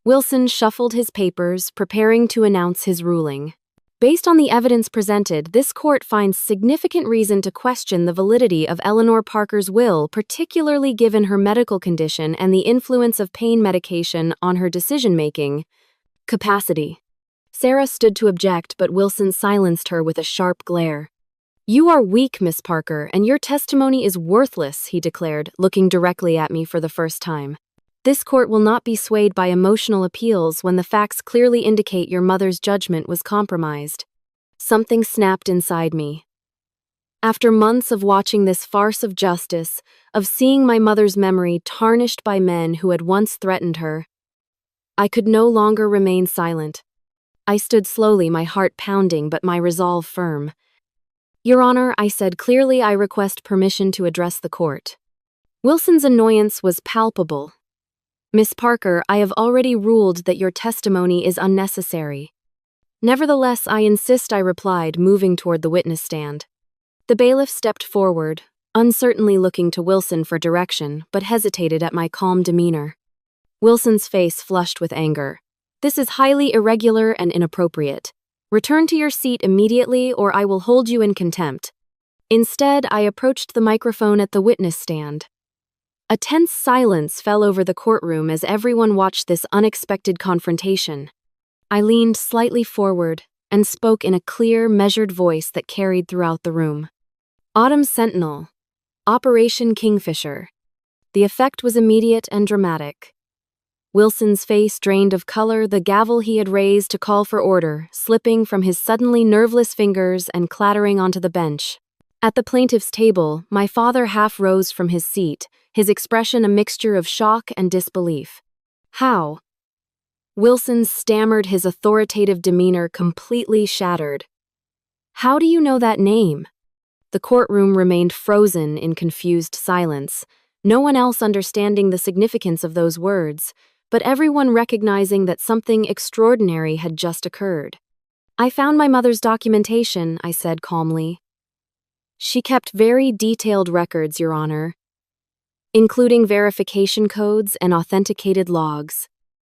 Wilson shuffled his papers, preparing to announce his ruling. "Based on the evidence presented, this court finds significant reason to question the validity of Eleanor Parker's will, particularly given her medical condition and the influence of pain medication on her decision-making capacity." Sarah stood to object, but Wilson silenced her with a sharp glare. "You are weak, Miss Parker, and your testimony is worthless," he declared, looking directly at me for the first time. "This court will not be swayed by emotional appeals when the facts clearly indicate your mother's judgment was compromised." Something snapped inside me. After months of watching this farce of justice, of seeing my mother's memory tarnished by men who had once threatened her, I could no longer remain silent. I stood slowly, my heart pounding but my resolve firm. "Your Honor," I said clearly, "I request permission to address the court." Wilson's annoyance was palpable. "Miss Parker, I have already ruled that your testimony is unnecessary." "Nevertheless, I insist," I replied, moving toward the witness stand. The bailiff stepped forward, uncertainly looking to Wilson for direction, but hesitated at my calm demeanor. Wilson's face flushed with anger. "This is highly irregular and inappropriate. Return to your seat immediately or I will hold you in contempt." Instead, I approached the microphone at the witness stand. A tense silence fell over the courtroom as everyone watched this unexpected confrontation. I leaned slightly forward and spoke in a clear, measured voice that carried throughout the room. "Autumn Sentinel. Operation Kingfisher." The effect was immediate and dramatic. Wilson's face drained of color, the gavel he had raised to call for order, slipping from his suddenly nerveless fingers and clattering onto the bench. At the plaintiff's table, my father half rose from his seat, his expression a mixture of shock and disbelief. How? Wilson stammered, his authoritative demeanor completely shattered. How do you know that name? The courtroom remained frozen in confused silence, no one else understanding the significance of those words, but everyone recognizing that something extraordinary had just occurred. I found my mother's documentation, I said calmly. She kept very detailed records, Your Honor, including verification codes and authenticated logs.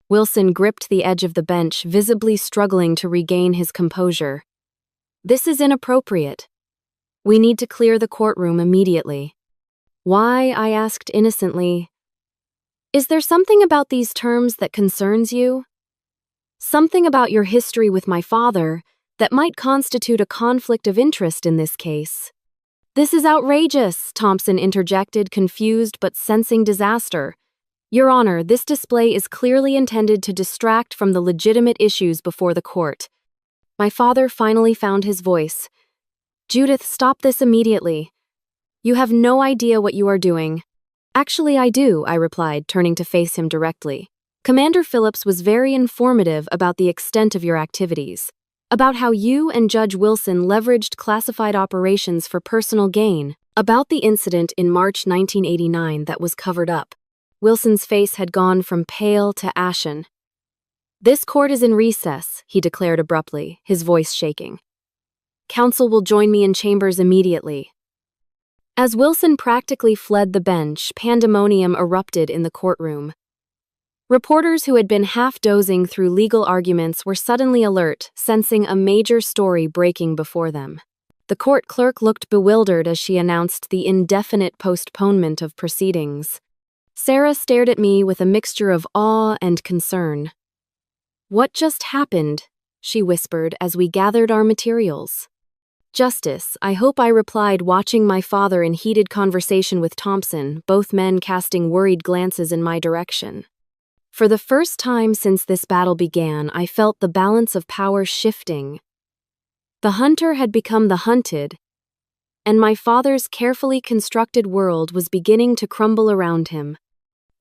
Wilson gripped the edge of the bench, visibly struggling to regain his composure. This is inappropriate. We need to clear the courtroom immediately. Why? I asked innocently. Is there something about these terms that concerns you? Something about your history with my father that might constitute a conflict of interest in this case. This is outrageous, Thompson interjected, confused but sensing disaster. Your Honor, this display is clearly intended to distract from the legitimate issues before the court. My father finally found his voice. Judith, stop this immediately. You have no idea what you are doing. Actually, I do, I replied, turning to face him directly. Commander Phillips was very informative about the extent of your activities, about how you and Judge Wilson leveraged classified operations for personal gain, about the incident in March 1989 that was covered up. Wilson's face had gone from pale to ashen. This court is in recess, he declared abruptly, his voice shaking. Counsel will join me in chambers immediately. As Wilson practically fled the bench, pandemonium erupted in the courtroom. Reporters who had been half-dozing through legal arguments were suddenly alert, sensing a major story breaking before them. The court clerk looked bewildered as she announced the indefinite postponement of proceedings. Sarah stared at me with a mixture of awe and concern. What just happened? She whispered as we gathered our materials. Justice, I hope, I replied, watching my father in heated conversation with Thompson, both men casting worried glances in my direction. For the first time since this battle began, I felt the balance of power shifting. The hunter had become the hunted, and my father's carefully constructed world was beginning to crumble around him.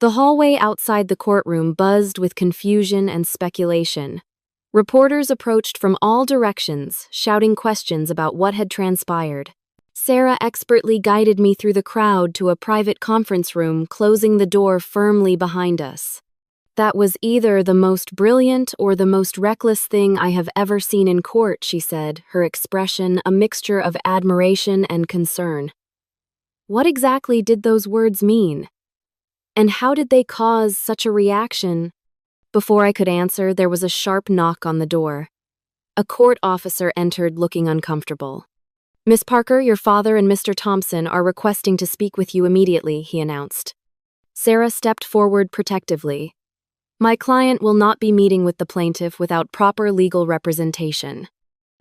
The hallway outside the courtroom buzzed with confusion and speculation. Reporters approached from all directions, shouting questions about what had transpired. Sarah expertly guided me through the crowd to a private conference room, closing the door firmly behind us. That was either the most brilliant or the most reckless thing I have ever seen in court, she said, her expression a mixture of admiration and concern. What exactly did those words mean? And how did they cause such a reaction? Before I could answer, there was a sharp knock on the door. A court officer entered, looking uncomfortable. Miss Parker, your father and Mr. Thompson are requesting to speak with you immediately, he announced. Sarah stepped forward protectively. My client will not be meeting with the plaintiff without proper legal representation.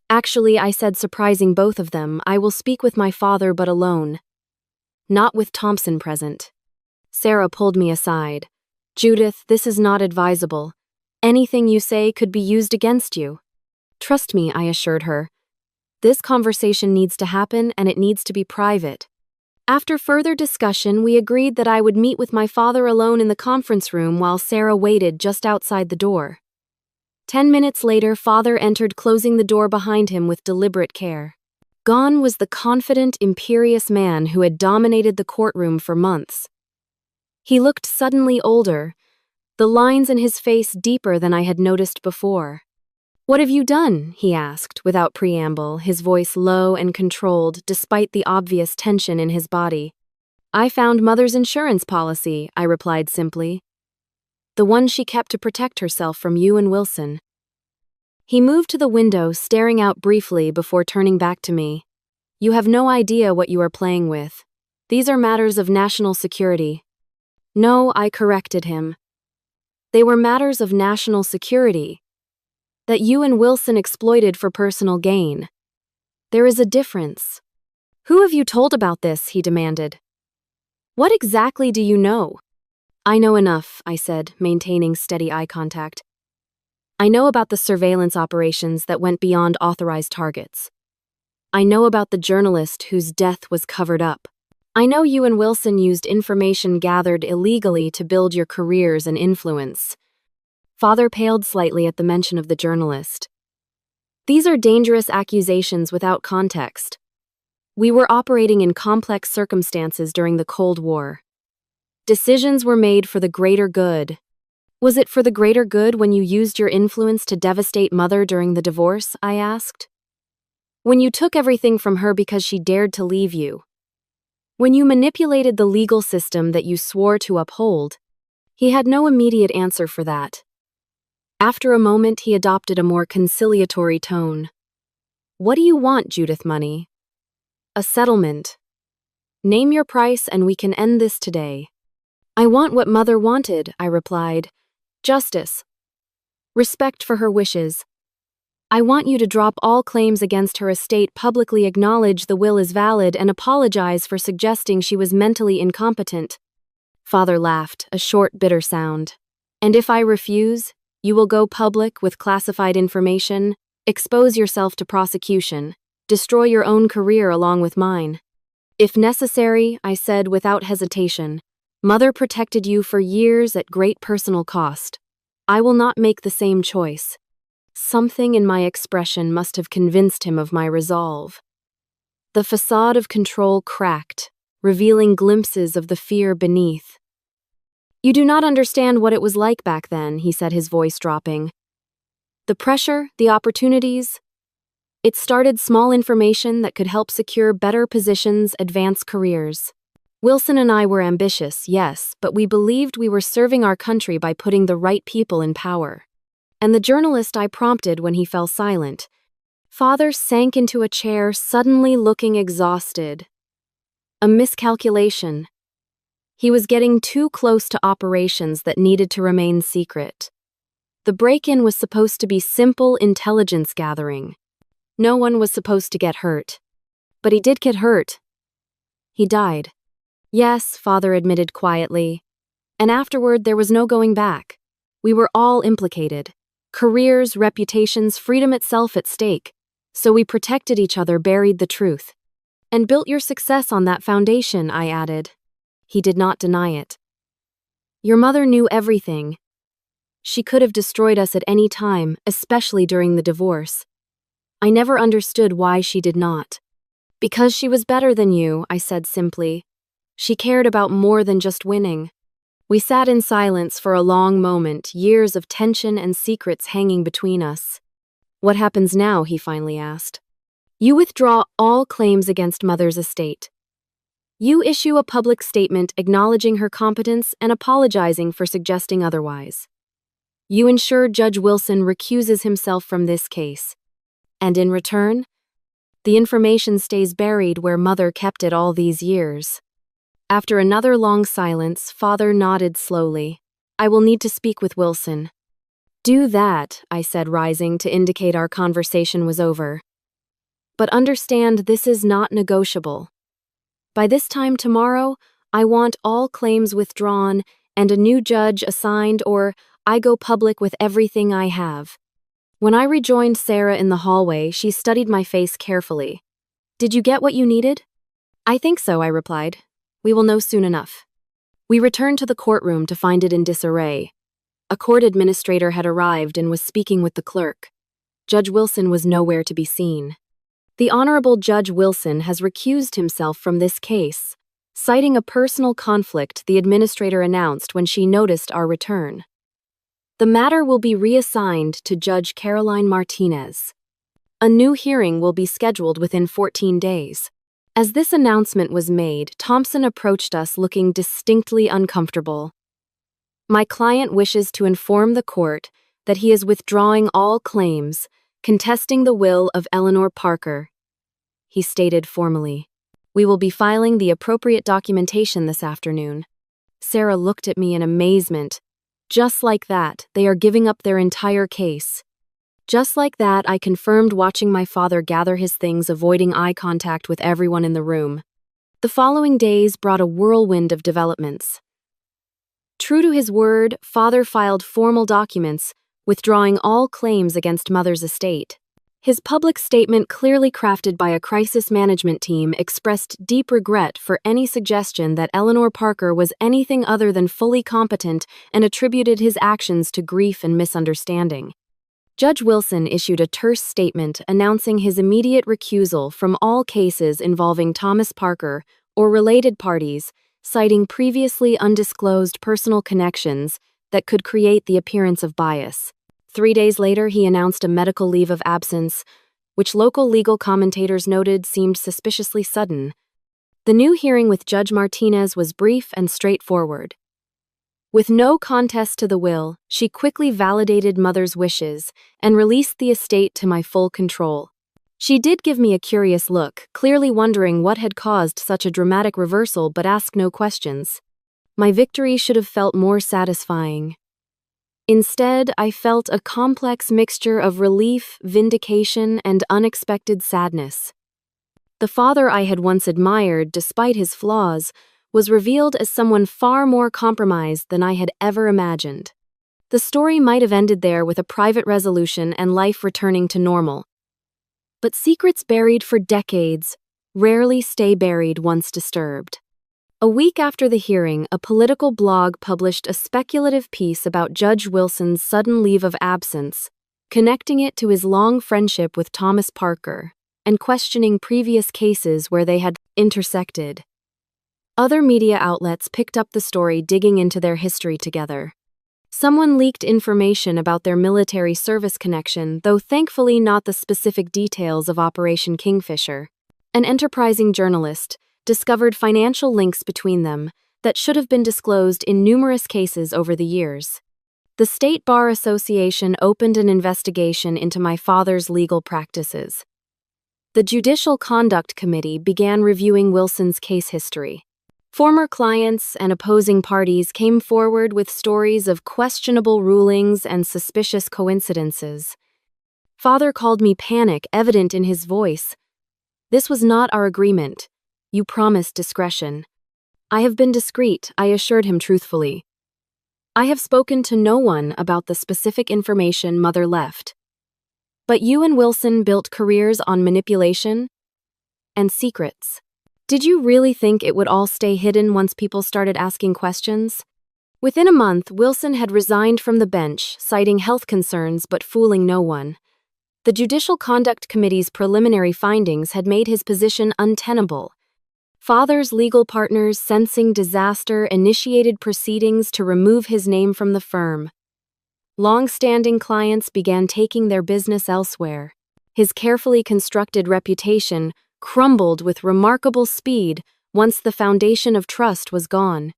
Actually, I said, surprising both of them, I will speak with my father but alone. Not with Thompson present. Sarah pulled me aside. Judith, this is not advisable. Anything you say could be used against you. Trust me, I assured her. This conversation needs to happen, and it needs to be private. After further discussion, we agreed that I would meet with my father alone in the conference room while Sarah waited just outside the door. 10 minutes later, father entered, closing the door behind him with deliberate care. Gone was the confident, imperious man who had dominated the courtroom for months. He looked suddenly older, the lines in his face deeper than I had noticed before. What have you done? He asked, without preamble, his voice low and controlled despite the obvious tension in his body. I found Mother's insurance policy, I replied simply. The one she kept to protect herself from you and Wilson. He moved to the window, staring out briefly before turning back to me. You have no idea what you are playing with. These are matters of national security. No, I corrected him. They were matters of national security that you and Wilson exploited for personal gain. There is a difference. Who have you told about this? He demanded. What exactly do you know? I know enough, I said, maintaining steady eye contact. I know about the surveillance operations that went beyond authorized targets. I know about the journalist whose death was covered up. I know you and Wilson used information gathered illegally to build your careers and influence." Father paled slightly at the mention of the journalist. "These are dangerous accusations without context. We were operating in complex circumstances during the Cold War. Decisions were made for the greater good. Was it for the greater good when you used your influence to devastate Mother during the divorce?" I asked. "When you took everything from her because she dared to leave you. When you manipulated the legal system that you swore to uphold." He had no immediate answer for that. After a moment, he adopted a more conciliatory tone. "What do you want, Judith Money?" "A settlement. Name your price and we can end this today." "I want what Mother wanted," I replied. "Justice. Respect for her wishes. I want you to drop all claims against her estate, publicly acknowledge the will is valid, and apologize for suggesting she was mentally incompetent." Father laughed, a short, bitter sound. "And if I refuse, you will go public with classified information, expose yourself to prosecution, destroy your own career along with mine." "If necessary," I said without hesitation. "Mother protected you for years at great personal cost. I will not make the same choice." Something in my expression must have convinced him of my resolve. The facade of control cracked, revealing glimpses of the fear beneath. "You do not understand what it was like back then," he said, his voice dropping. "The pressure, the opportunities. It started small information that could help secure better positions, advance careers. Wilson and I were ambitious, yes, but we believed we were serving our country by putting the right people in power. And the journalist I prompted when he fell silent." Father sank into a chair, suddenly looking exhausted. "A miscalculation. He was getting too close to operations that needed to remain secret. The break-in was supposed to be simple intelligence gathering. No one was supposed to get hurt. But he did get hurt. He died." "Yes," Father admitted quietly. "And afterward there was no going back. We were all implicated. Careers, reputations, freedom itself at stake. So we protected each other, buried the truth. And built your success on that foundation," I added. He did not deny it. "Your mother knew everything. She could have destroyed us at any time, especially during the divorce. I never understood why she did not." "Because she was better than you," I said simply. "She cared about more than just winning." We sat in silence for a long moment, years of tension and secrets hanging between us. "What happens now?" he finally asked. "You withdraw all claims against Mother's estate. You issue a public statement acknowledging her competence and apologizing for suggesting otherwise. You ensure Judge Wilson recuses himself from this case. And in return, the information stays buried where Mother kept it all these years." After another long silence, Father nodded slowly. "I will need to speak with Wilson." "Do that," I said, rising to indicate our conversation was over. "But understand this is not negotiable. By this time tomorrow, I want all claims withdrawn and a new judge assigned, or I go public with everything I have." When I rejoined Sarah in the hallway, she studied my face carefully. "Did you get what you needed?" "I think so," I replied. "We will know soon enough." We returned to the courtroom to find it in disarray. A court administrator had arrived and was speaking with the clerk. Judge Wilson was nowhere to be seen. "The Honorable Judge Wilson has recused himself from this case," citing a personal conflict the administrator announced when she noticed our return. "The matter will be reassigned to Judge Caroline Martinez. A new hearing will be scheduled within 14 days. As this announcement was made, Thompson approached us looking distinctly uncomfortable. "My client wishes to inform the court that he is withdrawing all claims, contesting the will of Eleanor Parker," he stated formally. "We will be filing the appropriate documentation this afternoon." Sarah looked at me in amazement. Just like that, they are giving up their entire case. Just like that, I confirmed, watching my father gather his things, avoiding eye contact with everyone in the room. The following days brought a whirlwind of developments. True to his word, Father filed formal documents, withdrawing all claims against Mother's estate. His public statement, clearly crafted by a crisis management team, expressed deep regret for any suggestion that Eleanor Parker was anything other than fully competent and attributed his actions to grief and misunderstanding. Judge Wilson issued a terse statement announcing his immediate recusal from all cases involving Thomas Parker or related parties, citing previously undisclosed personal connections that could create the appearance of bias. 3 days later, he announced a medical leave of absence, which local legal commentators noted seemed suspiciously sudden. The new hearing with Judge Martinez was brief and straightforward. With no contest to the will, she quickly validated Mother's wishes and released the estate to my full control. She did give me a curious look, clearly wondering what had caused such a dramatic reversal, but asked no questions. My victory should have felt more satisfying. Instead, I felt a complex mixture of relief, vindication, and unexpected sadness. The father I had once admired, despite his flaws, was revealed as someone far more compromised than I had ever imagined. The story might have ended there with a private resolution and life returning to normal. But secrets buried for decades rarely stay buried once disturbed. A week after the hearing, a political blog published a speculative piece about Judge Wilson's sudden leave of absence, connecting it to his long friendship with Thomas Parker, and questioning previous cases where they had intersected. Other media outlets picked up the story, digging into their history together. Someone leaked information about their military service connection, though thankfully not the specific details of Operation Kingfisher. An enterprising journalist discovered financial links between them that should have been disclosed in numerous cases over the years. The State Bar Association opened an investigation into my father's legal practices. The Judicial Conduct Committee began reviewing Wilson's case history. Former clients and opposing parties came forward with stories of questionable rulings and suspicious coincidences. Father called me panic, evident in his voice. "This was not our agreement. You promised discretion." "I have been discreet," I assured him truthfully. "I have spoken to no one about the specific information Mother left. But you and Wilson built careers on manipulation and secrets. Did you really think it would all stay hidden once people started asking questions?" Within a month, Wilson had resigned from the bench, citing health concerns but fooling no one. The Judicial Conduct Committee's preliminary findings had made his position untenable. Father's legal partners, sensing disaster, initiated proceedings to remove his name from the firm. Long-standing clients began taking their business elsewhere. His carefully constructed reputation crumbled with remarkable speed once the foundation of trust was gone.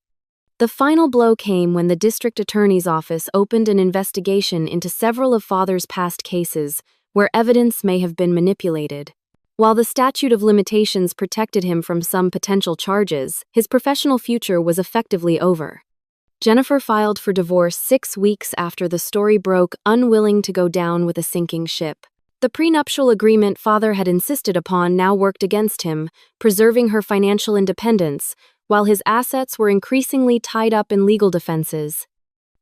The final blow came when the district attorney's office opened an investigation into several of Father's past cases where evidence may have been manipulated. While the statute of limitations protected him from some potential charges, his professional future was effectively over. Jennifer filed for divorce 6 weeks after the story broke, unwilling to go down with a sinking ship. The prenuptial agreement Father had insisted upon now worked against him, preserving her financial independence, while his assets were increasingly tied up in legal defenses.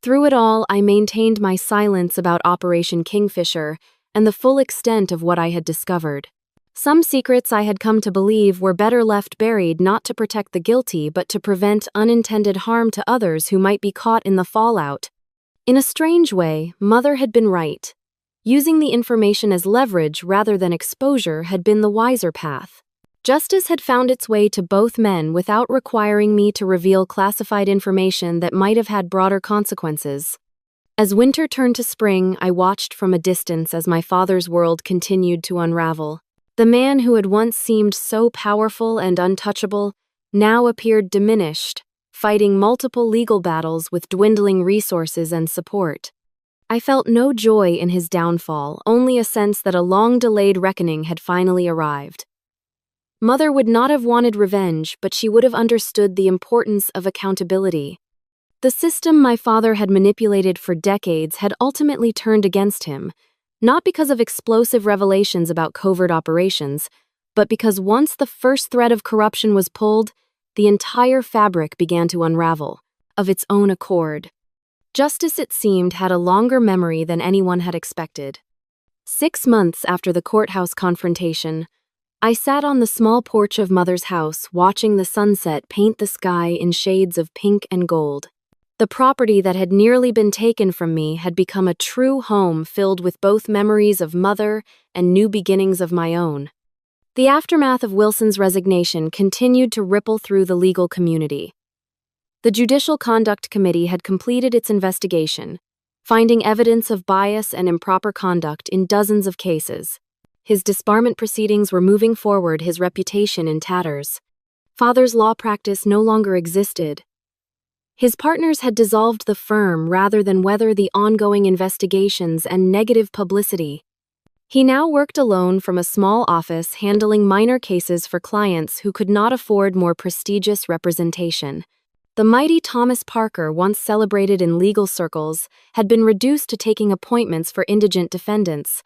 Through it all, I maintained my silence about Operation Kingfisher and the full extent of what I had discovered. Some secrets I had come to believe were better left buried, not to protect the guilty but to prevent unintended harm to others who might be caught in the fallout. In a strange way, Mother had been right. Using the information as leverage rather than exposure had been the wiser path. Justice had found its way to both men without requiring me to reveal classified information that might have had broader consequences. As winter turned to spring, I watched from a distance as my father's world continued to unravel. The man who had once seemed so powerful and untouchable now appeared diminished, fighting multiple legal battles with dwindling resources and support. I felt no joy in his downfall, only a sense that a long-delayed reckoning had finally arrived. Mother would not have wanted revenge, but she would have understood the importance of accountability. The system my father had manipulated for decades had ultimately turned against him, not because of explosive revelations about covert operations, but because once the first thread of corruption was pulled, the entire fabric began to unravel, of its own accord. Justice, it seemed, had a longer memory than anyone had expected. 6 months after the courthouse confrontation, I sat on the small porch of Mother's house watching the sunset paint the sky in shades of pink and gold. The property that had nearly been taken from me had become a true home filled with both memories of Mother and new beginnings of my own. The aftermath of Wilson's resignation continued to ripple through the legal community. The Judicial Conduct Committee had completed its investigation, finding evidence of bias and improper conduct in dozens of cases. His disbarment proceedings were moving forward, his reputation in tatters. Father's law practice no longer existed. His partners had dissolved the firm rather than weather the ongoing investigations and negative publicity. He now worked alone from a small office handling minor cases for clients who could not afford more prestigious representation. The mighty Thomas Parker, once celebrated in legal circles, had been reduced to taking appointments for indigent defendants.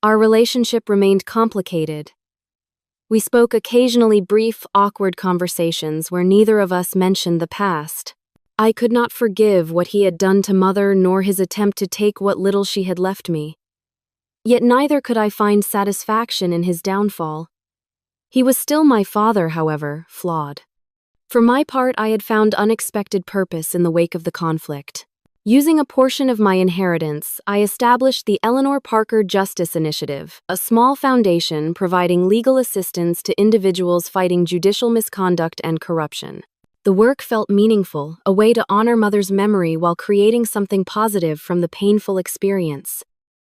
Our relationship remained complicated. We spoke occasionally brief, awkward conversations where neither of us mentioned the past. I could not forgive what he had done to Mother nor his attempt to take what little she had left me. Yet neither could I find satisfaction in his downfall. He was still my father, however, flawed. For my part, I had found unexpected purpose in the wake of the conflict. Using a portion of my inheritance, I established the Eleanor Parker Justice Initiative, a small foundation providing legal assistance to individuals fighting judicial misconduct and corruption. The work felt meaningful, a way to honor Mother's memory while creating something positive from the painful experience.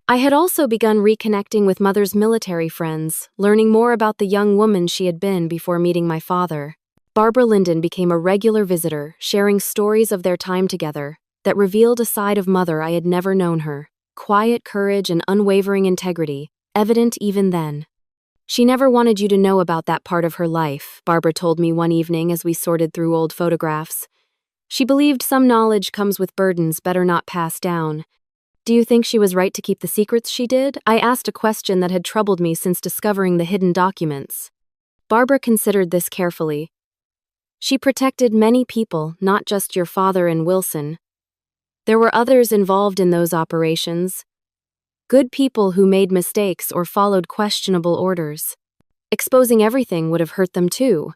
I had also begun reconnecting with Mother's military friends, learning more about the young woman she had been before meeting my father. Barbara Linden became a regular visitor, sharing stories of their time together that revealed a side of Mother I had never known her. Quiet courage and unwavering integrity, evident even then. She never wanted you to know about that part of her life, Barbara told me one evening as we sorted through old photographs. She believed some knowledge comes with burdens better not passed down. Do you think she was right to keep the secrets she did? I asked a question that had troubled me since discovering the hidden documents. Barbara considered this carefully. She protected many people, not just your father and Wilson. There were others involved in those operations. Good people who made mistakes or followed questionable orders. Exposing everything would have hurt them too.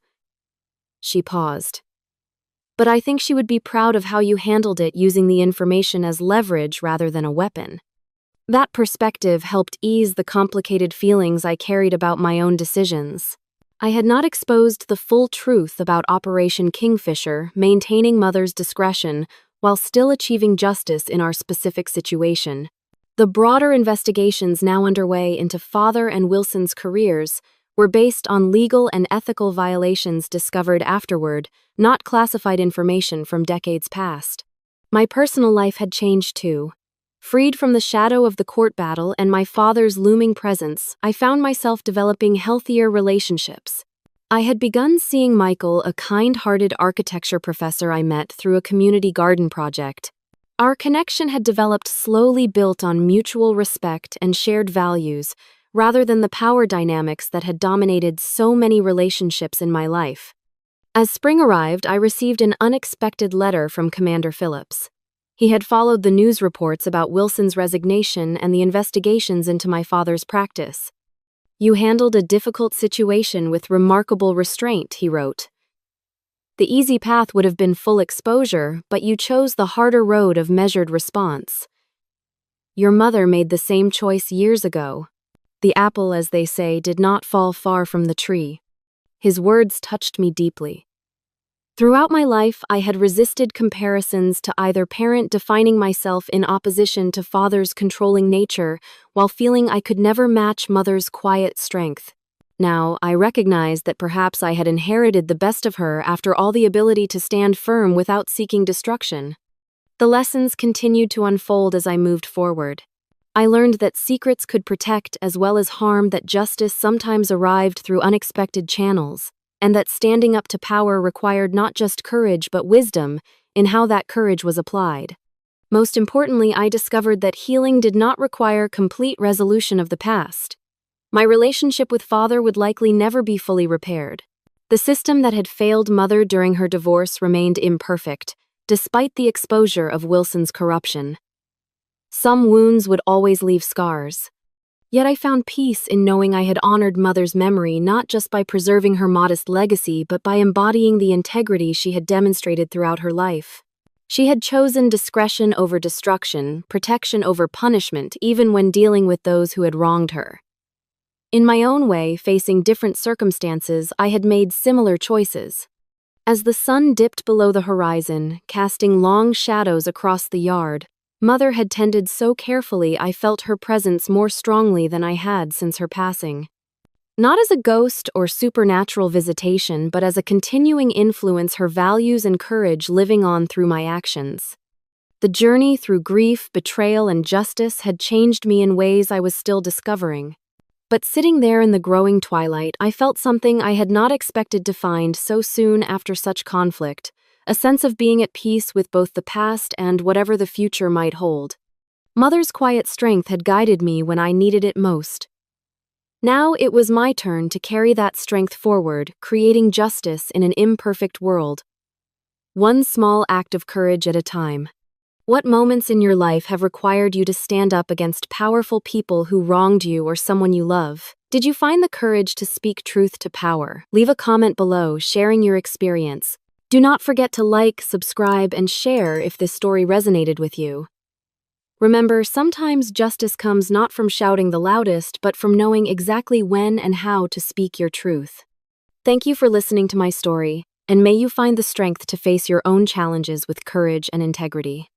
She paused. But I think she would be proud of how you handled it, using the information as leverage rather than a weapon. That perspective helped ease the complicated feelings I carried about my own decisions. I had not exposed the full truth about Operation Kingfisher, maintaining Mother's discretion while still achieving justice in our specific situation. The broader investigations now underway into Father and Wilson's careers were based on legal and ethical violations discovered afterward, not classified information from decades past. My personal life had changed too. Freed from the shadow of the court battle and my father's looming presence, I found myself developing healthier relationships. I had begun seeing Michael, a kind-hearted architecture professor I met through a community garden project. Our connection had developed slowly, built on mutual respect and shared values, rather than the power dynamics that had dominated so many relationships in my life. As spring arrived, I received an unexpected letter from Commander Phillips. He had followed the news reports about Wilson's resignation and the investigations into my father's practice. "You handled a difficult situation with remarkable restraint," he wrote. "The easy path would have been full exposure, but you chose the harder road of measured response. Your mother made the same choice years ago. The apple, as they say, did not fall far from the tree." His words touched me deeply. Throughout my life, I had resisted comparisons to either parent, defining myself in opposition to Father's controlling nature, while feeling I could never match Mother's quiet strength. Now, I recognized that perhaps I had inherited the best of her, after all, the ability to stand firm without seeking destruction. The lessons continued to unfold as I moved forward. I learned that secrets could protect as well as harm, that justice sometimes arrived through unexpected channels, and that standing up to power required not just courage but wisdom in how that courage was applied. Most importantly, I discovered that healing did not require complete resolution of the past. My relationship with Father would likely never be fully repaired. The system that had failed Mother during her divorce remained imperfect, despite the exposure of Wilson's corruption. Some wounds would always leave scars. Yet I found peace in knowing I had honored Mother's memory not just by preserving her modest legacy but by embodying the integrity she had demonstrated throughout her life. She had chosen discretion over destruction, protection over punishment, even when dealing with those who had wronged her. In my own way, facing different circumstances, I had made similar choices. As the sun dipped below the horizon, casting long shadows across the yard, Mother had tended so carefully I felt her presence more strongly than I had since her passing. Not as a ghost or supernatural visitation, but as a continuing influence, her values and courage living on through my actions. The journey through grief, betrayal, and justice had changed me in ways I was still discovering. But sitting there in the growing twilight, I felt something I had not expected to find so soon after such conflict, a sense of being at peace with both the past and whatever the future might hold. Mother's quiet strength had guided me when I needed it most. Now it was my turn to carry that strength forward, creating justice in an imperfect world. One small act of courage at a time. What moments in your life have required you to stand up against powerful people who wronged you or someone you love? Did you find the courage to speak truth to power? Leave a comment below, sharing your experience. Do not forget to like, subscribe, and share if this story resonated with you. Remember, sometimes justice comes not from shouting the loudest, but from knowing exactly when and how to speak your truth. Thank you for listening to my story, and may you find the strength to face your own challenges with courage and integrity.